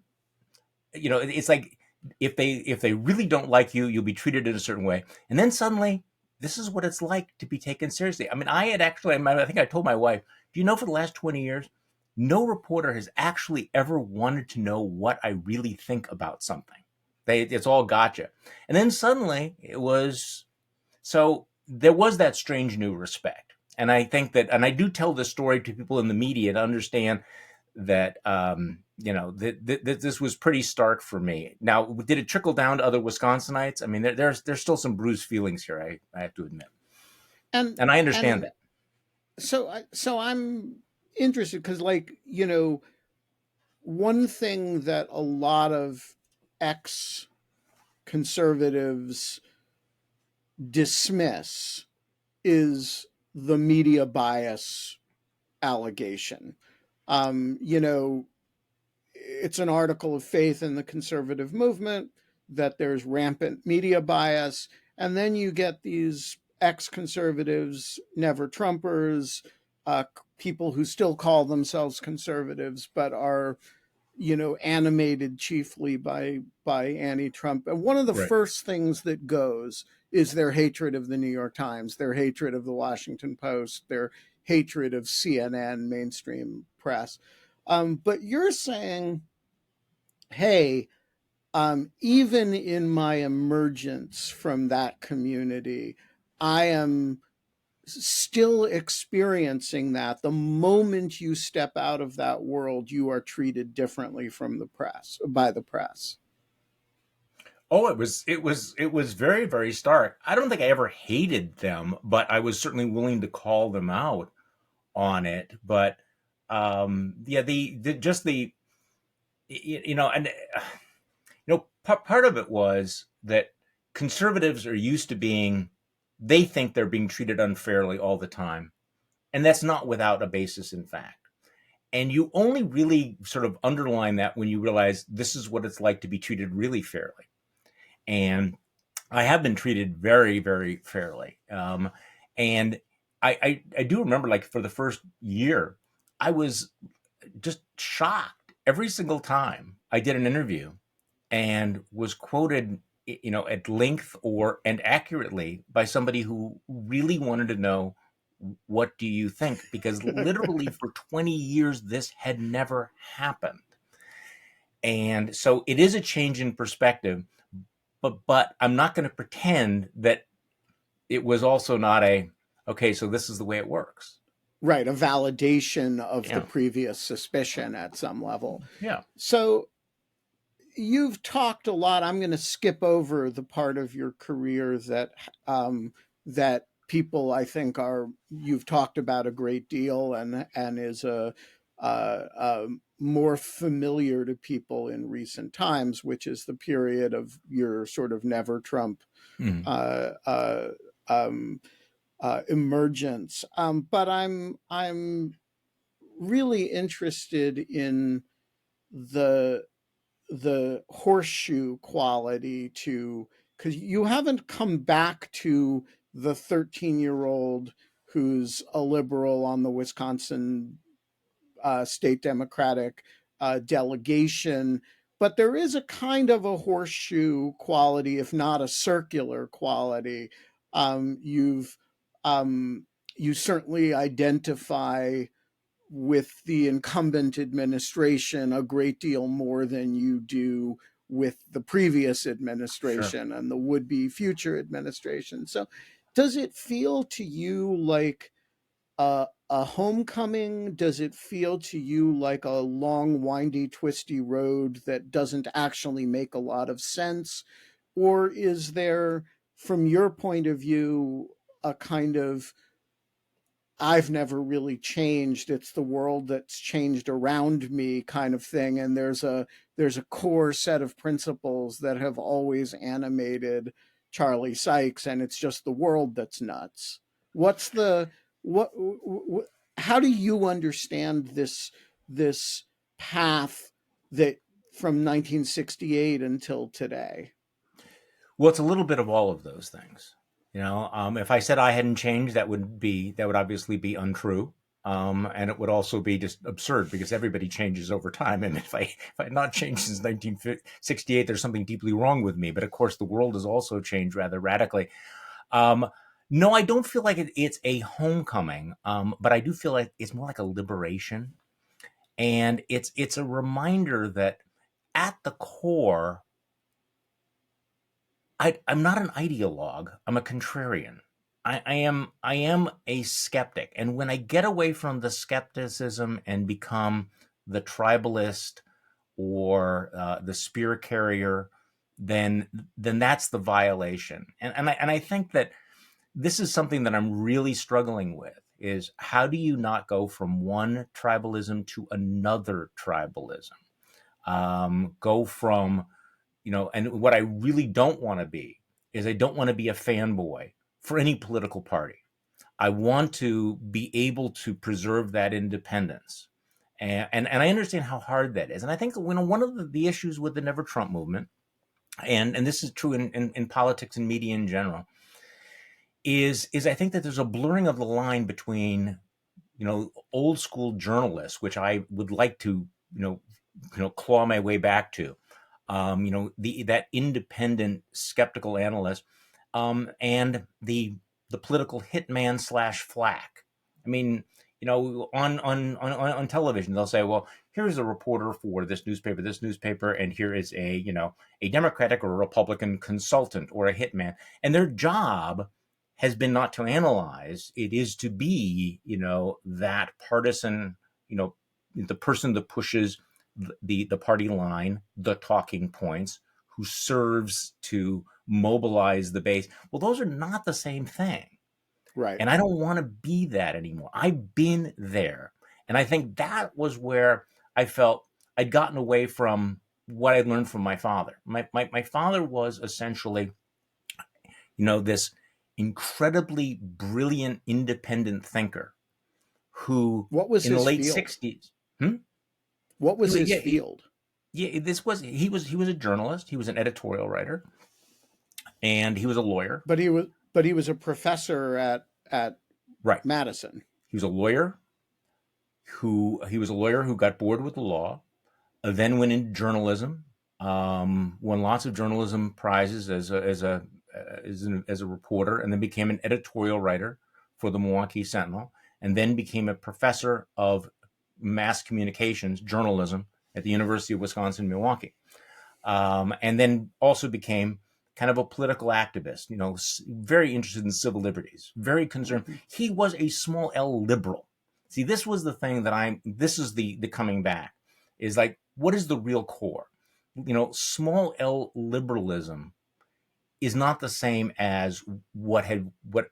it's like if they really don't like you, you'll be treated in a certain way, and then suddenly this is what it's like to be taken seriously. I mean, I think I told my wife, do you know, for the last 20 years, no reporter has actually ever wanted to know what I really think about something. It's all gotcha. And then suddenly it was, so there was that strange new respect. And I think that, and I do tell this story to people in the media to understand that, this was pretty stark for me. Now, did it trickle down to other Wisconsinites? I mean, there's still some bruised feelings here, I have to admit. And I understand that. So I'm interested because, one thing that a lot of ex-conservatives dismiss is the media bias allegation. It's an article of faith in the conservative movement that there's rampant media bias. And then you get these ex-conservatives, never Trumpers, people who still call themselves conservatives, but are, animated chiefly by anti-Trump. And one of the first things that goes is their hatred of the New York Times, their hatred of the Washington Post, their hatred of CNN, mainstream press. But you're saying, hey, even in my emergence from that community, I am still experiencing that. The moment you step out of that world, you are treated differently by the press. Oh, it was very, very stark. I don't think I ever hated them, but I was certainly willing to call them out on it. But part of it was that conservatives are used to they think they're being treated unfairly all the time. And that's not without a basis in fact. And you only really sort of underline that when you realize this is what it's like to be treated really fairly. And I have been treated very, very fairly. And I do remember, like, for the first year, I was just shocked every single time I did an interview and was quoted, at length and accurately by somebody who really wanted to know, what do you think? Because literally for 20 years, this had never happened. And so it is a change in perspective, but I'm not going to pretend that it was also not okay, so this is the way it works. Right, a validation of Yeah. the previous suspicion at some level. Yeah. So you've talked a lot. I'm going to skip over the part of your career that people, I think, you've talked about a great deal and is a more familiar to people in recent times, which is the period of your sort of never Trump emergence. But I'm really interested in the horseshoe quality because you haven't come back to the 13-year-old who's a liberal on the Wisconsin state Democratic delegation, but there is a kind of a horseshoe quality, if not a circular quality. You certainly identify with the incumbent administration a great deal more than you do with the previous administration and the would-be future administration. So does it feel to you like a homecoming? Does it feel to you like a long, windy, twisty road that doesn't actually make a lot of sense? Or is there, from your point of view, a kind of I've never really changed, it's the world that's changed around me kind of thing, and there's a core set of principles that have always animated Charlie Sykes, and it's just the world that's nuts? What's the what how do you understand this path that from 1968 until today? Well, it's a little bit of all of those things. If I said I hadn't changed, that would obviously be untrue. And it would also be just absurd because everybody changes over time. And if I had not changed since 1968, there's something deeply wrong with me. But of course, the world has also changed rather radically. No, I don't feel like it's a homecoming, but I do feel like it's more like a liberation. And it's a reminder that at the core, I'm not an ideologue. I'm a contrarian. I am a skeptic. And when I get away from the skepticism and become the tribalist or the spear carrier, then that's the violation. And I think that this is something that I'm really struggling with, is how do you not go from one tribalism to another tribalism? Go from, and what I really don't want to be is I don't want to be a fanboy for any political party. I want to be able to preserve that independence. And I understand how hard that is. And I think one of the issues with the Never Trump movement, and this is true in politics and media in general, is I think that there's a blurring of the line between, old school journalists, which I would like to, claw my way back to, that independent skeptical analyst, and the political hitman / flack. I mean, on television, they'll say, well, here's a reporter for this newspaper, and here is a Democratic or a Republican consultant or a hitman. And their job has been not to analyze, it is to be, that partisan, the person that pushes the party line, the talking points, who serves to mobilize the base. Well, those are not the same thing. Right. And I don't want to be that anymore. I've been there. And I think that was where I felt I'd gotten away from what I learned from my father. My father was essentially, this incredibly brilliant, independent thinker who What was in the his late field? 60s. Hmm? What was his Yeah, field? he was a journalist. He was an editorial writer, and he was a lawyer. But he was a professor at Right. Madison. He was a lawyer who got bored with the law, then went into journalism, won lots of journalism prizes as a reporter, and then became an editorial writer for the Milwaukee Sentinel, and then became a professor of mass communications journalism at the University of Wisconsin-Milwaukee, and then also became kind of a political activist, very interested in civil liberties, very concerned. He was a small L liberal. See, this was the thing this is the coming back, is like, what is the real core? Small L liberalism is not the same as what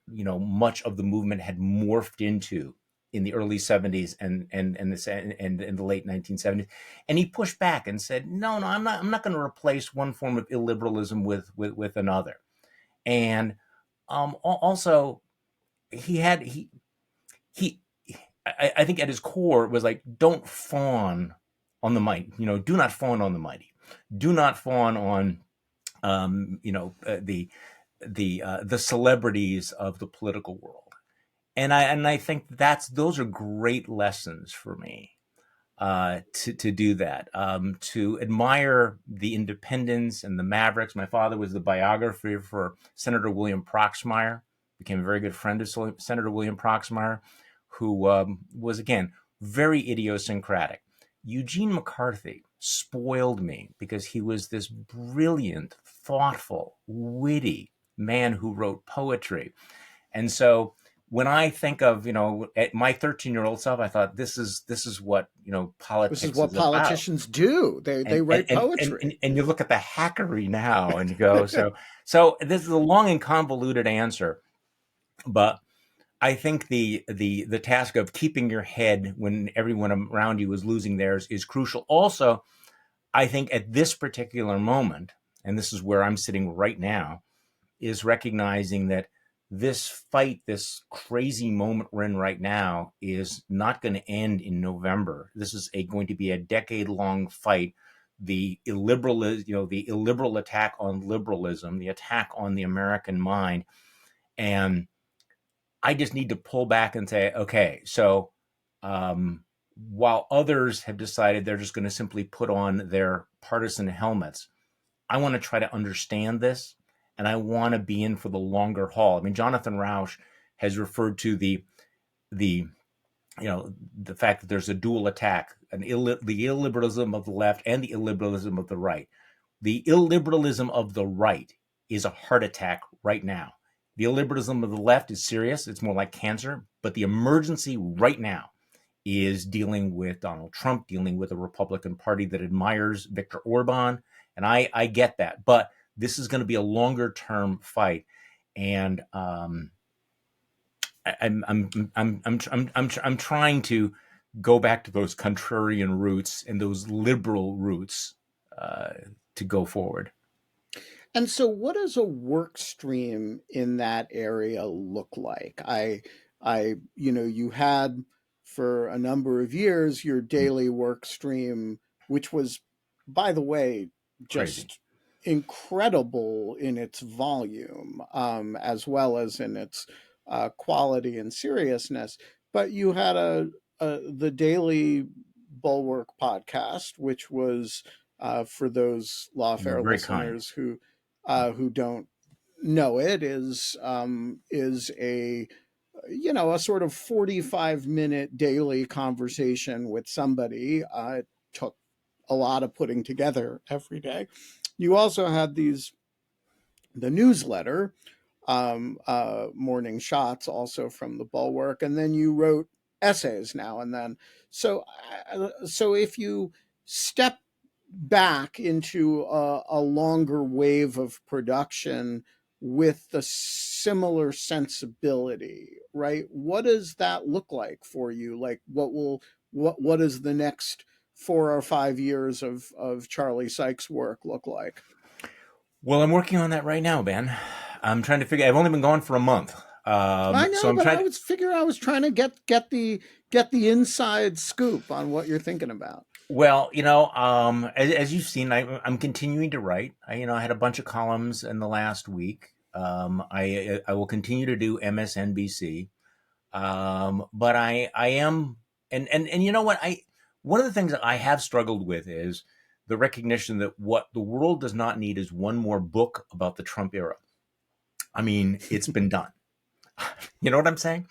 much of the movement had morphed into in the early 70s and in the late 1970s. And he pushed back and said, no, I'm not going to replace one form of illiberalism with another. And also he I think at his core was like, don't fawn on the mighty. Do not fawn on the mighty. Do not fawn on the celebrities of the political world. And I think those are great lessons for me, to do that, to admire the independents and the Mavericks. My father was the biographer for Senator William Proxmire, became a very good friend of Senator William Proxmire, who was, again, very idiosyncratic. Eugene McCarthy spoiled me because he was this brilliant, thoughtful, witty man who wrote poetry. And so when I think of, at my 13-year-old self, I thought, this is what, politics This is what is about. Politicians do. They write poetry. And you look at the hackery now and you go, so this is a long and convoluted answer, but I think the task of keeping your head when everyone around you is losing theirs is crucial. Also, I think at this particular moment, and this is where I'm sitting right now, is recognizing that this fight, this crazy moment we're in right now, is not going to end in November. This is going to be a decade-long fight. The illiberal attack on liberalism, the attack on the American mind, and I just need to pull back and say, okay, so while others have decided they're just going to simply put on their partisan helmets, I want to try to understand this, and I want to be in for the longer haul. I mean, Jonathan Rauch has referred to the fact that there's a dual attack, the illiberalism of the left and the illiberalism of the right. The illiberalism of the right is a heart attack right now. The illiberalism of the left is serious. It's more like cancer. But the emergency right now is dealing with Donald Trump, dealing with a Republican Party that admires Viktor Orban. And I get that. But this is going to be a longer term fight. And I'm trying to go back to those contrarian roots and those liberal roots to go forward. And so what does a work stream in that area look like? You had for a number of years your daily work stream, which was, by the way, just Crazy. incredible in its volume, as well as in its quality and seriousness. But you had the daily Bulwark podcast, which was, for those lawfare listeners who don't know it, is a a sort of 45-minute daily conversation with somebody. It took a lot of putting together every day. You also had the newsletter, Morning Shots, also from the Bulwark, and then you wrote essays now and then. So if you step back into a longer wave of production with the similar sensibility, right? What does that look like for you? Like, what is the next 4 or 5 years of Charlie Sykes' work look like? Well, I'm working on that right now, Ben. I'm trying to figure. I've only been gone for a month. I know, so but I was trying to get get the inside scoop on what you're thinking about. Well, as you've seen, I'm continuing to write. I had a bunch of columns in the last week. I will continue to do MSNBC. But I am, and you know what? One of the things that I have struggled with is the recognition that what the world does not need is one more book about the Trump era. I mean, it's been done. You know what I'm saying?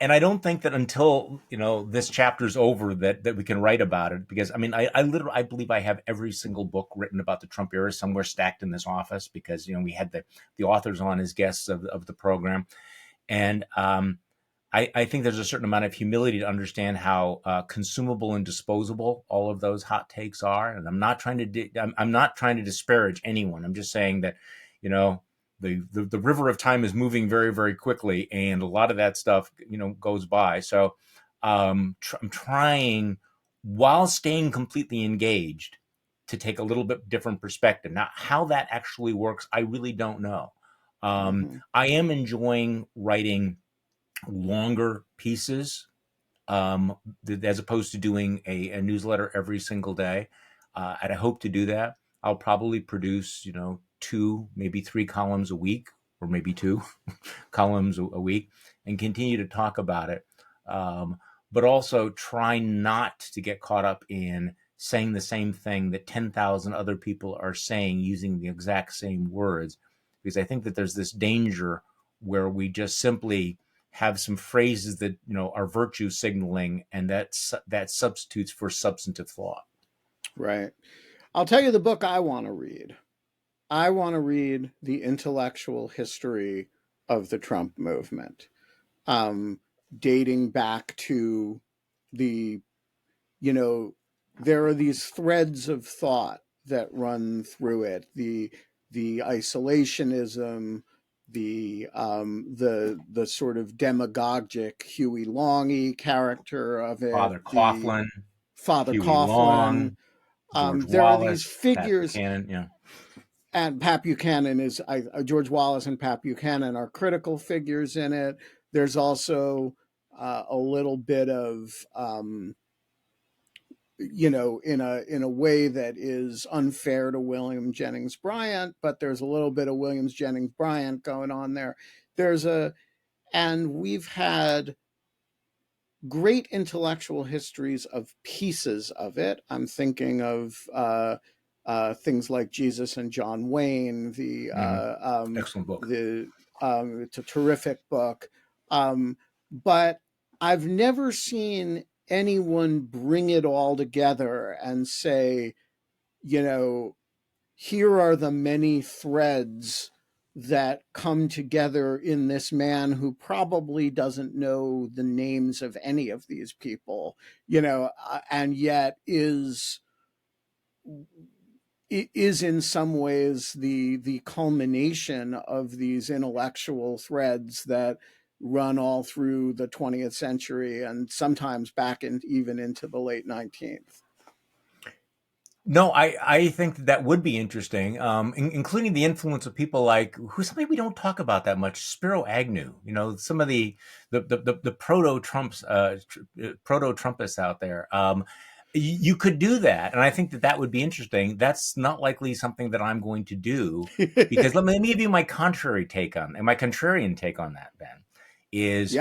And I don't think that until this chapter's over that we can write about it, because I mean I literally I believe I have every single book written about the Trump era somewhere stacked in this office, because we had the authors on as guests of the program, and I think there's a certain amount of humility to understand how consumable and disposable all of those hot takes are. And I'm not trying to disparage anyone. I'm just saying that the river of time is moving very, very quickly, and a lot of that stuff goes by. So I'm trying, while staying completely engaged, to take a little bit different perspective. Now, how that actually works, I really don't know. I am enjoying writing longer pieces, as opposed to doing a newsletter every single day. And I hope to do that. I'll probably produce, 2, maybe 3 columns a week, or maybe 2 columns a week, and continue to talk about it. But also try not to get caught up in saying the same thing that 10,000 other people are saying using the exact same words, because I think that there's this danger where we just simply have some phrases that are virtue signaling, and that substitutes for substantive thought. Right. I'll tell you the book I want to read. I want to read The Intellectual History of the Trump Movement, dating back to there are these threads of thought that run through it. The isolationism, the sort of demagogic Huey Long-y character of it, Father Coughlin, Huey Coughlin, Long, there Wallace, are these figures, Pat Buchanan, and Pat Buchanan is George Wallace and Pat Buchanan are critical figures in it. There's also a little bit of in a way that is unfair to William Jennings Bryan, but there's a little bit of William Jennings Bryan going on there. And we've had great intellectual histories of pieces of it. I'm thinking of things like Jesus and John Wayne. Excellent book. It's a terrific book, but I've never seen anyone bring it all together and say, here are the many threads that come together in this man who probably doesn't know the names of any of these people, and yet is in some ways the culmination of these intellectual threads that run all through the 20th century and sometimes back even into the late 19th. No, I think that would be interesting, including the influence of people like somebody we don't talk about that much, Spiro Agnew. Some of the proto-Trumpists out there. You could do that, and I think that would be interesting. That's not likely something that I'm going to do, because let me give you my contrarian take on that, Ben, is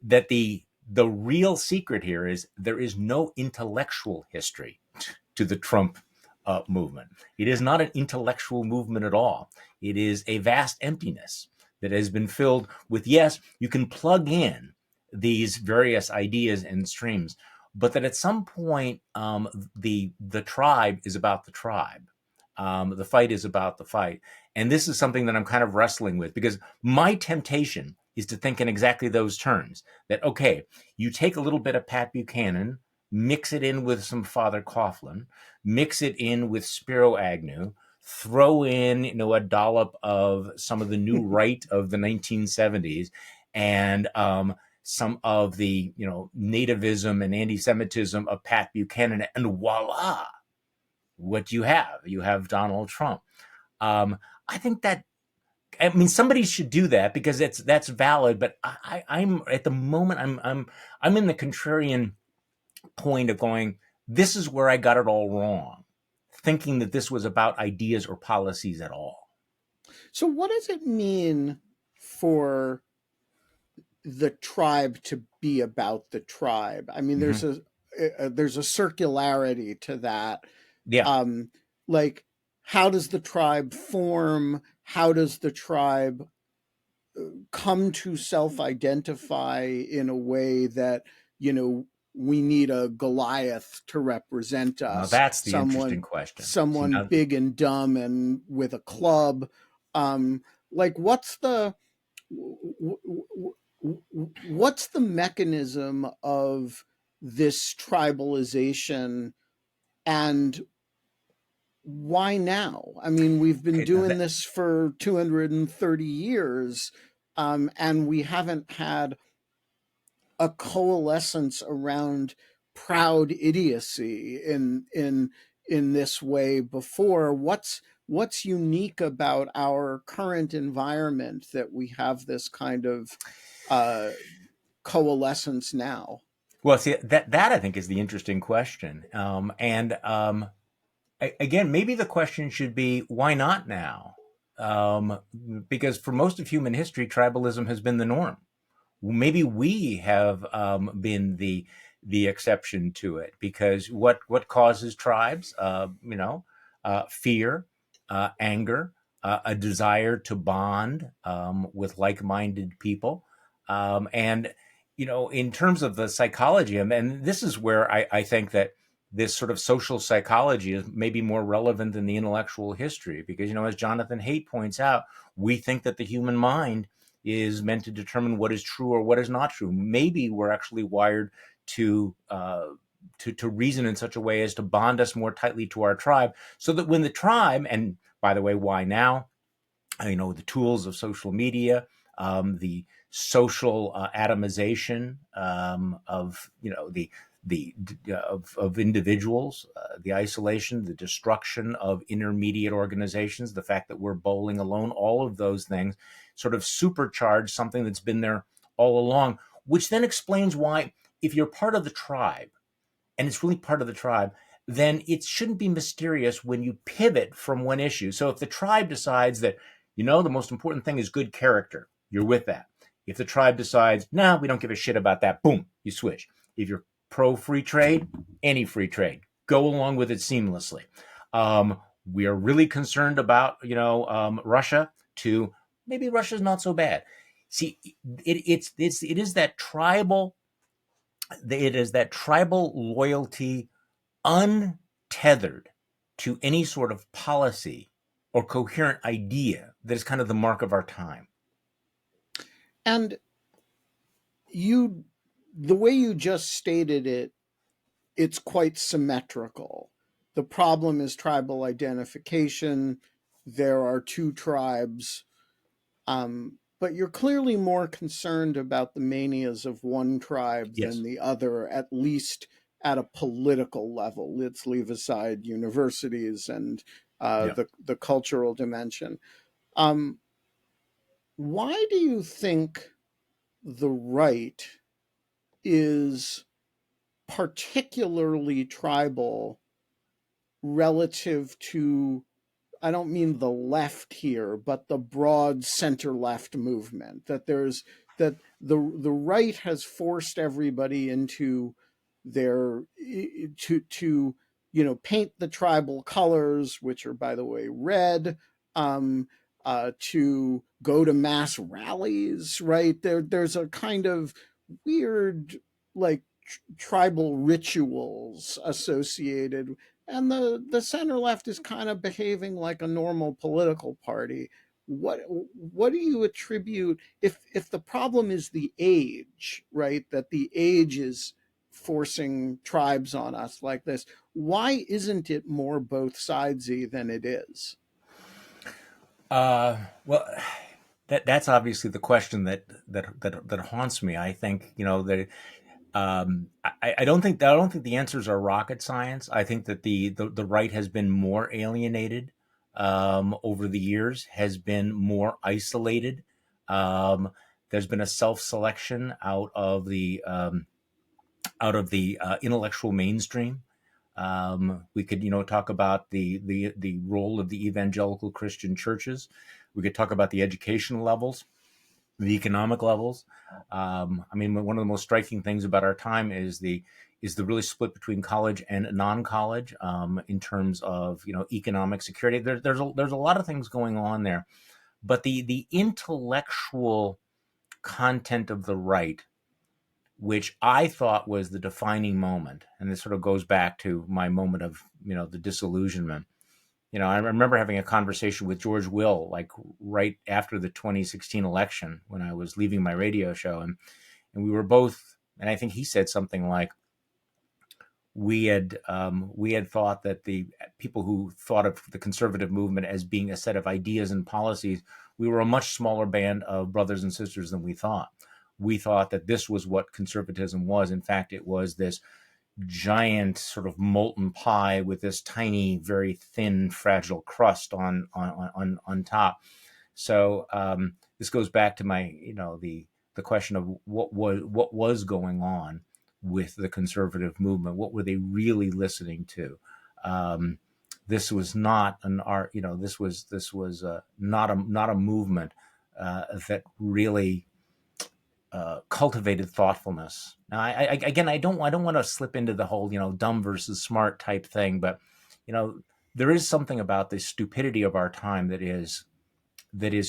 that the real secret here is there is no intellectual history to the Trump movement. It is not an intellectual movement at all. It is a vast emptiness that has been filled with, yes, you can plug in these various ideas and streams, but that at some point the tribe is about the tribe. The fight is about the fight. And this is something that I'm kind of wrestling with, because my temptation is to think in exactly those terms, that, okay, you take a little bit of Pat Buchanan, mix it in with some Father Coughlin, mix it in with Spiro Agnew, throw in, a dollop of some of the new right of the 1970s, and some of the, nativism and anti-Semitism of Pat Buchanan, and voila, what you have Donald Trump. I think that I mean, somebody should do that because that's valid. But I'm at the moment, I'm in the contrarian point of going, this is where I got it all wrong, thinking that this was about ideas or policies at all. So what does it mean for the tribe to be about the tribe? I mean, there's a circularity to that. Yeah. Like, how does the tribe form? How does the tribe come to self-identify in a way that, we need a Goliath to represent Now us, that's the interesting question. See, someone now, big and dumb and with a club. Like, what's the mechanism of this tribalization, and why now? I mean, we've been okay, now doing that, this for 230 years, and we haven't had a coalescence around proud idiocy in this way before. What's unique about our current environment that we have this kind of coalescence now? well, see, that I think is the interesting question. Again, maybe the question should be, why not now? Because for most of human history, tribalism has been the norm. Maybe we have been the exception to it, because what causes tribes? Fear, anger, a desire to bond with like-minded people, and in terms of the psychology, and this is where I think that this sort of social psychology is maybe more relevant than the intellectual history, because as Jonathan Haidt points out, we think that the human mind is meant to determine what is true or what is not true. Maybe we're actually wired to reason in such a way as to bond us more tightly to our tribe, so that when the tribe, and by the way, why now? The tools of social media, the social atomization of of individuals, the isolation, the destruction of intermediate organizations, the fact that we're bowling alone, all of those things sort of supercharge something that's been there all along, which then explains why, if you're part of the tribe, and it's really part of the tribe, then it shouldn't be mysterious when you pivot from one issue. So if the tribe decides that, the most important thing is good character, you're with that. If the tribe decides, no, we don't give a shit about that, boom, you switch. If you're pro free trade, any free trade, go along with it seamlessly. We are really concerned about, Russia, to maybe Russia's not so bad. See, it is that tribal loyalty, untethered to any sort of policy or coherent idea, that is kind of the mark of our time. And the way you just stated it, it's quite symmetrical. The problem is tribal identification. There are two tribes. But you're clearly more concerned about the manias of one tribe Yes. than the other, at least at a political level. Let's leave aside universities and the cultural dimension. Why do you think the right is particularly tribal relative to, I don't mean the left here, but the broad center left movement? That the right has forced everybody into their to paint the tribal colors, which are, by the way, red, to go to mass rallies, right? There's a kind of weird, like, tribal rituals associated, and the center left is kind of behaving like a normal political party. What do you attribute, if the problem is the age, right? That the age is forcing tribes on us like this. Why isn't it more both sidesy than it is? Well, that's obviously the question that haunts me. I think that I don't think the answers are rocket science. I think that the right has been more alienated over the years has been more isolated. There's been a self-selection out of the intellectual mainstream. We could, talk about the role of the evangelical Christian churches. We could talk about the educational levels, the economic levels. One of the most striking things about our time is the really split between college and non-college in terms of economic security. There's a lot of things going on there, but the intellectual content of the right, which I thought was the defining moment, and this sort of goes back to my moment of the disillusionment. I remember having a conversation with George Will, like right after the 2016 election, when I was leaving my radio show, and we were both, and I think he said something like, we had thought that the people who thought of the conservative movement as being a set of ideas and policies, we were a much smaller band of brothers and sisters than we thought. We thought that this was what conservatism was. In fact, it was this giant sort of molten pie with this tiny, very thin, fragile crust on top. So this goes back to my, the question of what was going on with the conservative movement. What were they really listening to? This was not an art. This was not a movement that really cultivated thoughtfulness. Now, I don't want to slip into the whole dumb versus smart type thing, but there is something about the stupidity of our time that is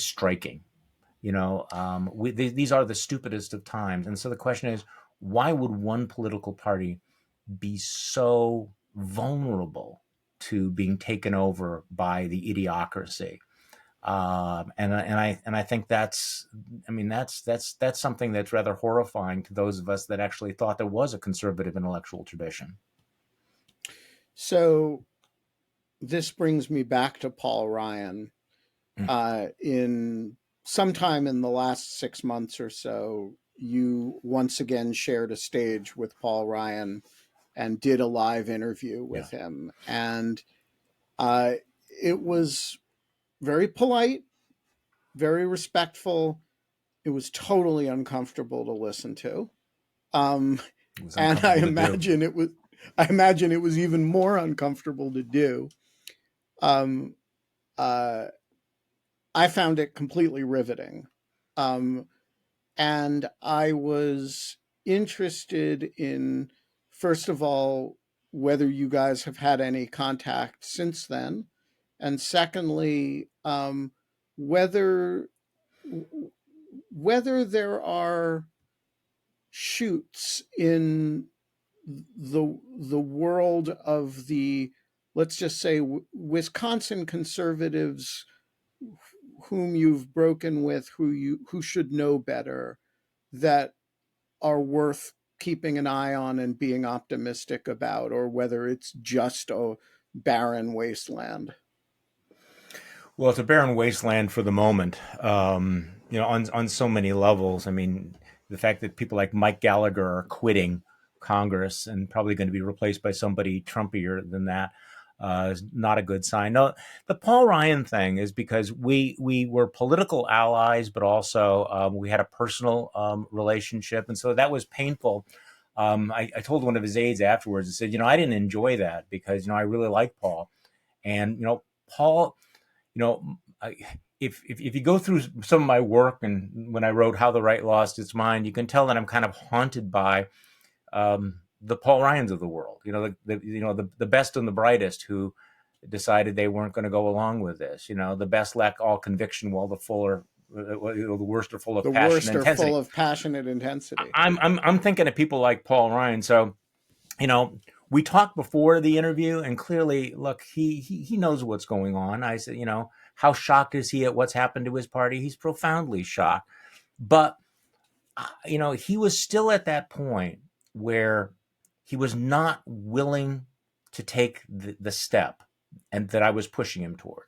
striking. These are the stupidest of times, and so the question is, why would one political party be so vulnerable to being taken over by the idiocracy? And I think that's something that's rather horrifying to those of us that actually thought there was a conservative intellectual tradition. So this brings me back to Paul Ryan. In sometime in the last 6 months or so, you once again shared a stage with Paul Ryan and did a live interview with him. And it was very polite, very respectful. It was totally uncomfortable to listen to. And I imagine it was even more uncomfortable to do. I found it completely riveting. And I was interested in, first of all, whether you guys have had any contact since then. And secondly, whether there are shoots in the world of the, let's just say, Wisconsin conservatives whom you've broken with, who should know better, that are worth keeping an eye on and being optimistic about, or whether it's just a barren wasteland. Well, it's a barren wasteland for the moment, on so many levels. I mean, the fact that people like Mike Gallagher are quitting Congress and probably going to be replaced by somebody Trumpier than that is not a good sign. No, the Paul Ryan thing is because we were political allies, but also we had a personal relationship, and so that was painful. I told one of his aides afterwards, I said, I didn't enjoy that because I really like Paul, and Paul. If you go through some of my work and when I wrote How the Right Lost Its Mind, you can tell that I'm kind of haunted by the Paul Ryans of the world. The best and the brightest who decided they weren't going to go along with this. The best lack all conviction, while the worst are full of passion and intensity. The worst are full of passionate intensity. I'm thinking of people like Paul Ryan. So, we talked before the interview, and clearly, look, he knows what's going on. I said, how shocked is he at what's happened to his party? He's profoundly shocked. But, he was still at that point where he was not willing to take the step and that I was pushing him toward,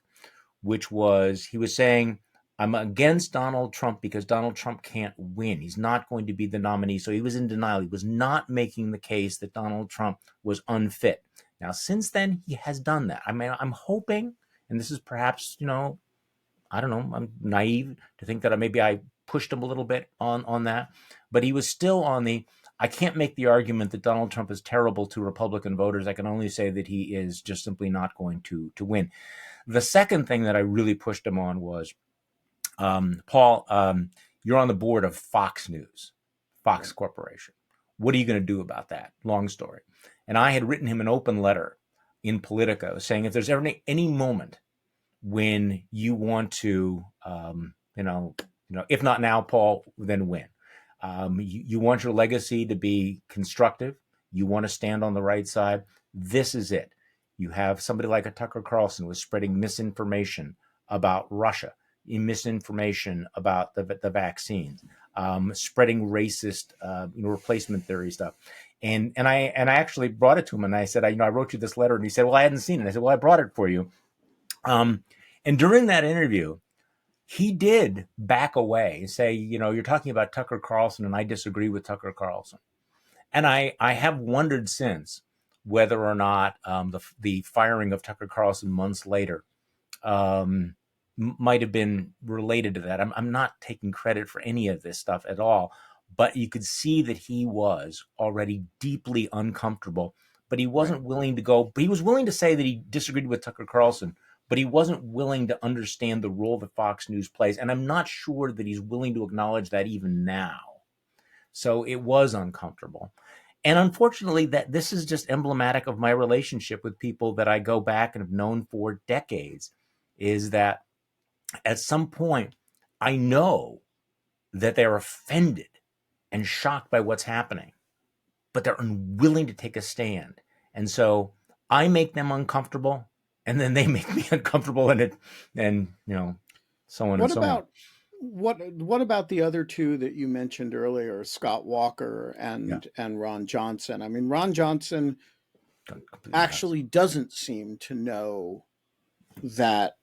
which was, he was saying, I'm against Donald Trump because Donald Trump can't win. He's not going to be the nominee. So he was in denial. He was not making the case that Donald Trump was unfit. Now, since then, he has done that. I'm hoping, And this is perhaps, I don't know, I'm naive to think that maybe I pushed him a little bit on that, but he was still on the, I can't make the argument that Donald Trump is terrible to Republican voters. I can only say that he is just simply not going to win. The second thing that I really pushed him on was, Paul, you're on the board of Fox News, Fox Corporation. What are you going to do about that? Long story. And I had written him an open letter in Politico saying, if there's ever any moment when you want to, if not now, Paul, then when? You want your legacy to be constructive. You want to stand on the right side. This is it. You have somebody like a Tucker Carlson who is spreading misinformation about Russia, misinformation about the vaccines, spreading racist, replacement theory stuff. And I actually brought it to him, and I said, I wrote you this letter, and he said, well, I hadn't seen it. I said, well, I brought it for you. And during that interview, he did back away and say, you're talking about Tucker Carlson, and I disagree with Tucker Carlson. And I have wondered since whether or not the firing of Tucker Carlson months later might have been related to that. I'm not taking credit for any of this stuff at all, but you could see that he was already deeply uncomfortable, but he wasn't willing to go. But he was willing to say that he disagreed with Tucker Carlson, but he wasn't willing to understand the role that Fox News plays. And I'm not sure that he's willing to acknowledge that even now. So it was uncomfortable. And unfortunately, that this is just emblematic of my relationship with people that I go back and have known for decades, is that at some point, I know that they're offended and shocked by what's happening, but they're unwilling to take a stand. And so I make them uncomfortable, and then they make me uncomfortable, and so on and so on. What about the other two that you mentioned earlier, Scott Walker and Ron Johnson? I mean, Ron Johnson actually doesn't seem to know that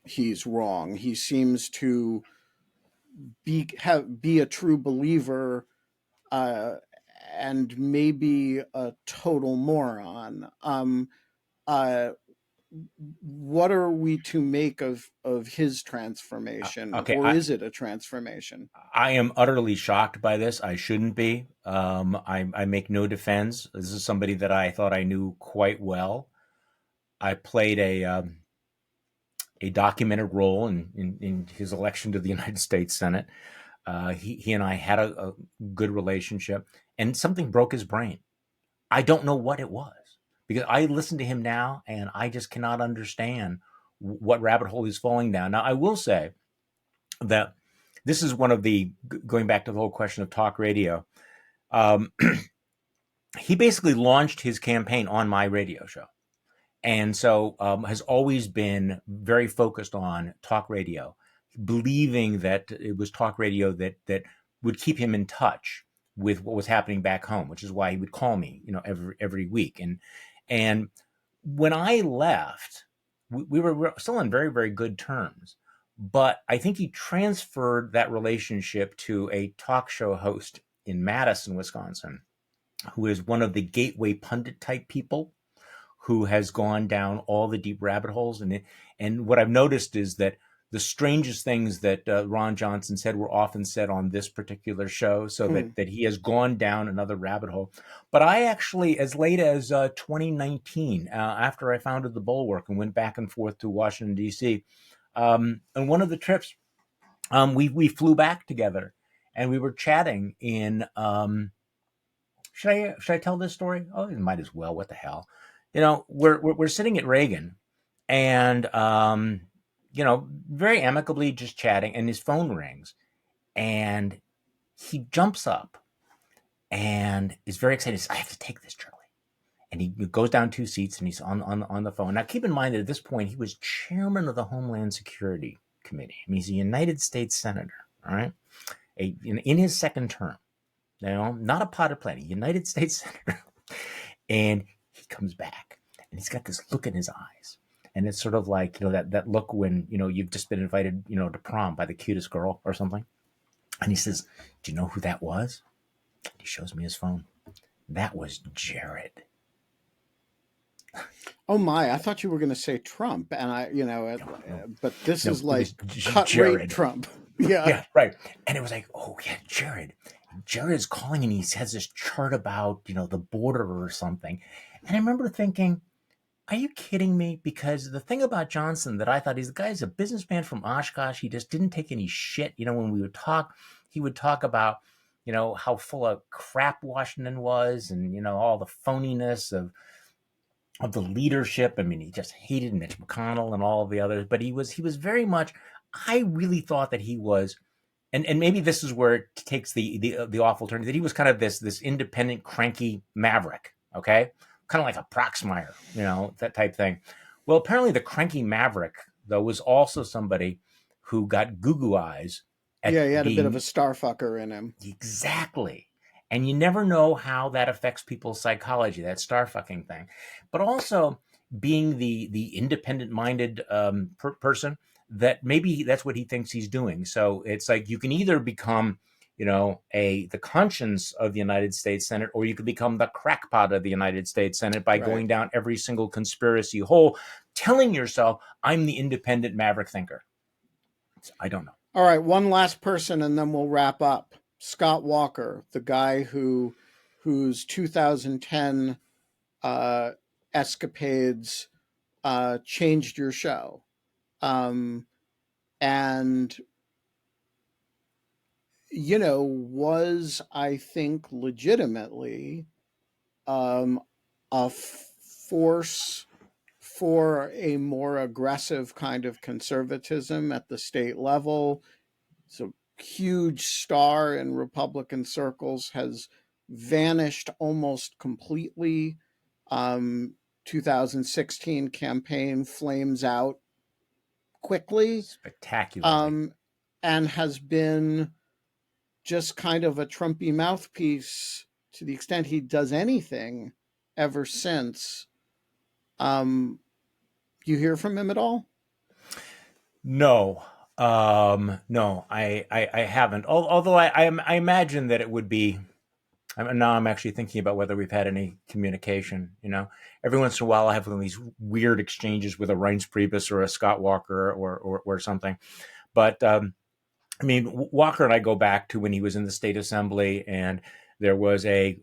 he's wrong. He seems to be a true believer, and maybe a total moron. What are we to make of his transformation? Or is it a transformation? I am utterly shocked by this. I shouldn't be. I make no defense. This is somebody that I thought I knew quite well. I played a documented role in his election to the United States Senate. He and I had a good relationship, and something broke his brain. I don't know what it was, because I listen to him now and I just cannot understand what rabbit hole he's falling down. Now, I will say that this is one of the, going back to the whole question of talk radio, he basically launched his campaign on my radio show. And so has always been very focused on talk radio, believing that it was talk radio that would keep him in touch with what was happening back home, which is why he would call me, every week. And when I left, we were still on very, very good terms. But I think he transferred that relationship to a talk show host in Madison, Wisconsin, who is one of the gateway pundit type people, who has gone down all the deep rabbit holes. And what I've noticed is that the strangest things that Ron Johnson said were often said on this particular show, so that he has gone down another rabbit hole. But I actually, as late as 2019, after I founded the Bulwark and went back and forth to Washington, D.C., on one of the trips, we flew back together, and we were chatting in... Should I tell this story? Oh, you might as well. What the hell? We're sitting at Reagan, and very amicably just chatting, and his phone rings, and he jumps up and is very excited. He says, I have to take this, Charlie. And he goes down 2 seats, and he's on the phone. Now, keep in mind that at this point, he was chairman of the Homeland Security Committee. I mean, he's a United States senator, all right, in his second term. Not a potted plant, a United States senator. And he comes back, and he's got this look in his eyes. And it's sort of like, that look when, you've just been invited, to prom by the cutest girl or something. And he says, do you know who that was? And he shows me his phone. That was Jared. Oh my, I thought you were going to say Trump, and No, but this no, is it like was cut rate Jared. Trump. Yeah. Yeah, right. And it was like, oh yeah, Jared. Jared's calling and he has this chart about, the border or something. And I remember thinking, are you kidding me? Because the thing about Johnson that I thought the guy's a businessman from Oshkosh. He just didn't take any shit. When we would talk, he would talk about, how full of crap Washington was and, all the phoniness of the leadership. I mean, he just hated Mitch McConnell and all of the others, but he was very much, I really thought that he was, and maybe this is where it takes the awful turn, that he was kind of this independent, cranky maverick, okay? Kind of like a Proxmire, that type thing. Well, apparently the cranky maverick, though, was also somebody who got goo eyes at Yeah, he had a bit of a being starfucker in him. exactly. And you never know how that affects people's psychology, that star fucking thing. But also being the independent minded person, that maybe that's what he thinks he's doing. So it's like you can either become, the conscience of the United States Senate, or you could become the crackpot of the United States Senate by Right. going down every single conspiracy hole, telling yourself, I'm the independent maverick thinker. I don't know. All right, one last person, and then we'll wrap up. Scott Walker, the guy whose 2010 uh, escapades changed your show, and was, I think, legitimately a force for a more aggressive kind of conservatism at the state level. So huge star in Republican circles, has vanished almost completely. 2016 campaign flames out quickly, Spectacularly. um, and has been just kind of a Trumpy mouthpiece to the extent he does anything ever since. Um, you hear from him at all? No, no, I haven't. Although I imagine that it would be. Now I'm actually thinking about whether we've had any communication. Every once in a while I have one of these weird exchanges with a Reince Priebus or a Scott Walker or something. But I mean, Walker and I go back to when he was in the state assembly, and there was a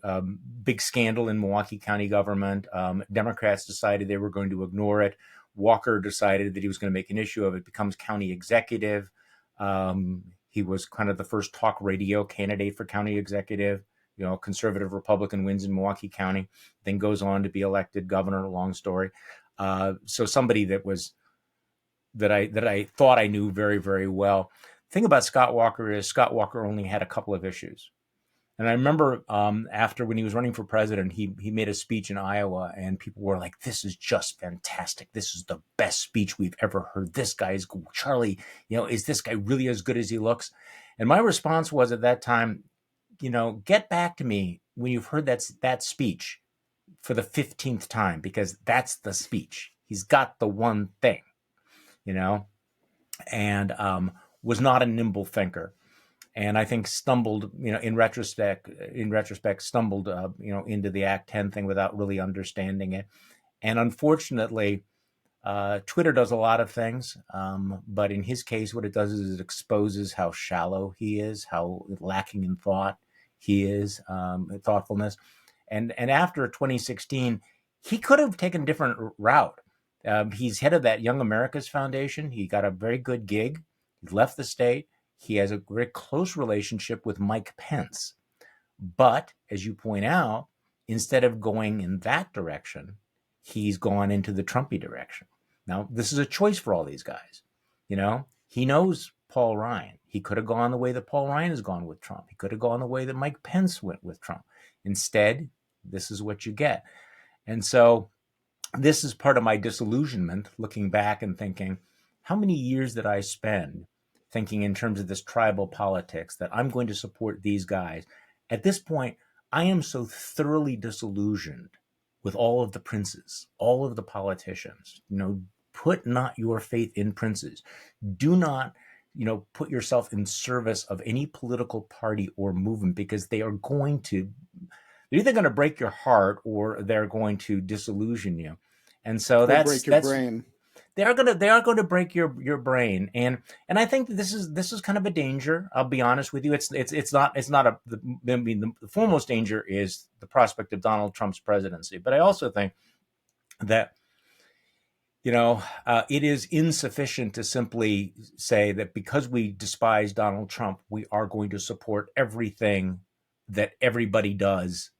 big scandal in Milwaukee County government. Democrats decided they were going to ignore it. Walker decided that he was going to make an issue of it, becomes county executive. He was kind of the first talk radio candidate for county executive. Conservative Republican wins in Milwaukee County, then goes on to be elected governor. Long story. So somebody that I thought I knew very, very well. The thing about Scott Walker is Scott Walker only had a couple of issues. And I remember after when he was running for president, he made a speech in Iowa, and people were like, this is just fantastic. This is the best speech we've ever heard. This guy is Charlie, is this guy really as good as he looks? And my response was at that time, get back to me when you've heard that speech for the 15th time, because that's the speech. He's got the one thing, and was not a nimble thinker. And I think stumbled, in retrospect, stumbled, into the Act 10 thing without really understanding it. And unfortunately, Twitter does a lot of things, but in his case, what it does is it exposes how shallow he is, how lacking in thought he is, thoughtfulness. And after 2016, he could have taken a different route. He's head of that Young America's Foundation. He got a very good gig. He left the state. He has a very close relationship with Mike Pence. But as you point out, instead of going in that direction, he's gone into the Trumpy direction. Now, this is a choice for all these guys. He knows Paul Ryan. He could have gone the way that Paul Ryan has gone with Trump. He could have gone the way that Mike Pence went with Trump. Instead, this is what you get. And so this is part of my disillusionment, looking back and thinking, how many years did I spend thinking in terms of this tribal politics, that I'm going to support these guys? At this point, I am so thoroughly disillusioned with all of the princes, all of the politicians. Put not your faith in princes. Do not, put yourself in service of any political party or movement, because they're either going to break your heart or they're going to disillusion you. And so Or break your brain. they are going to break your brain, and I think that this is kind of a danger. I'll be honest with you. It's not I mean, the foremost danger is the prospect of Donald Trump's presidency, but I also think that it is insufficient to simply say that because we despise Donald Trump, we are going to support everything that everybody does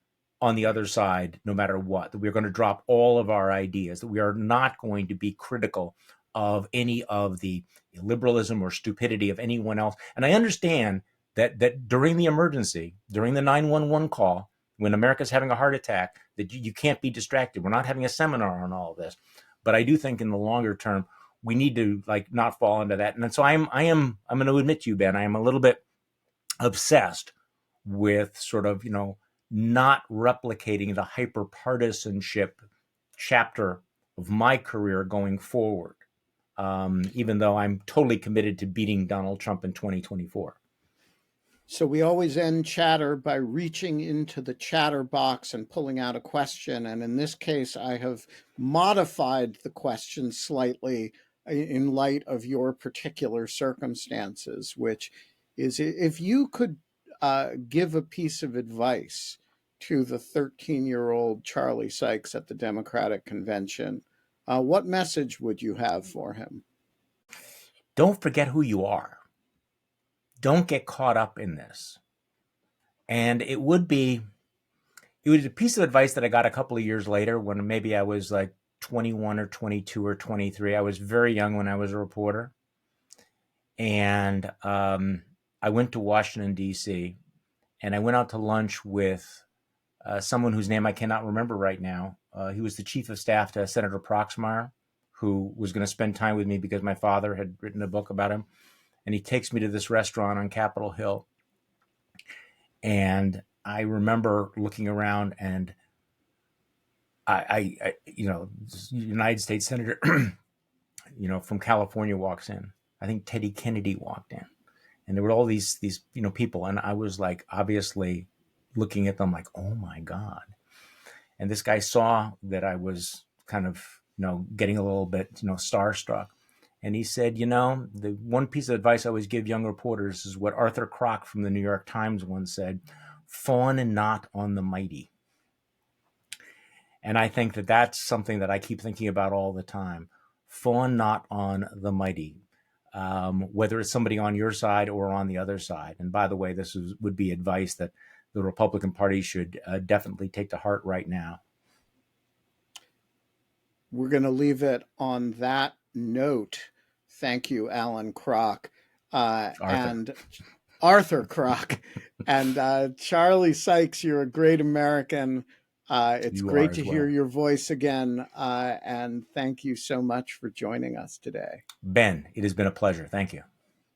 on the other side, no matter what, that we're going to drop all of our ideas, that we are not going to be critical of any of the liberalism or stupidity of anyone else. And I understand that during the emergency, during the 911 call, when America's having a heart attack, that you can't be distracted. We're not having a seminar on all of this. But I do think in the longer term, we need to not fall into that. And so I'm going to admit to you, Ben, I am a little bit obsessed with sort of, not replicating the hyper-partisanship chapter of my career going forward, even though I'm totally committed to beating Donald Trump in 2024. So we always end chatter by reaching into the chatter box and pulling out a question. And in this case, I have modified the question slightly in light of your particular circumstances, which is, if you could give a piece of advice to the 13-year-old Charlie Sykes at the Democratic Convention, what message would you have for him? Don't forget who you are. Don't get caught up in this. And it was a piece of advice that I got a couple of years later when maybe I was 21 or 22 or 23. I was very young when I was a reporter. And I went to Washington, D.C., and I went out to lunch with someone whose name I cannot remember right now. He was the chief of staff to Senator Proxmire, who was going to spend time with me because my father had written a book about him. And he takes me to this restaurant on Capitol Hill. And I remember looking around, and I United States Senator, from California walks in. I think Teddy Kennedy walked in. And there were all these people. And I was obviously looking at them oh my God. And this guy saw that I was kind of, getting a little bit, starstruck. And he said, the one piece of advice I always give young reporters is what Arthur Kroc from the New York Times once said: fawn not on the mighty. And I think that that's something that I keep thinking about all the time. Fawn not on the mighty, whether it's somebody on your side or on the other side. And by the way, this would be advice that the Republican Party should definitely take to heart right now. We're going to leave it on that note. Thank you, Alan Kroc, and Arthur Kroc, and Charlie Sykes. You're a great American. It's great to hear your voice again, and thank you so much for joining us today. Ben, it has been a pleasure. Thank you.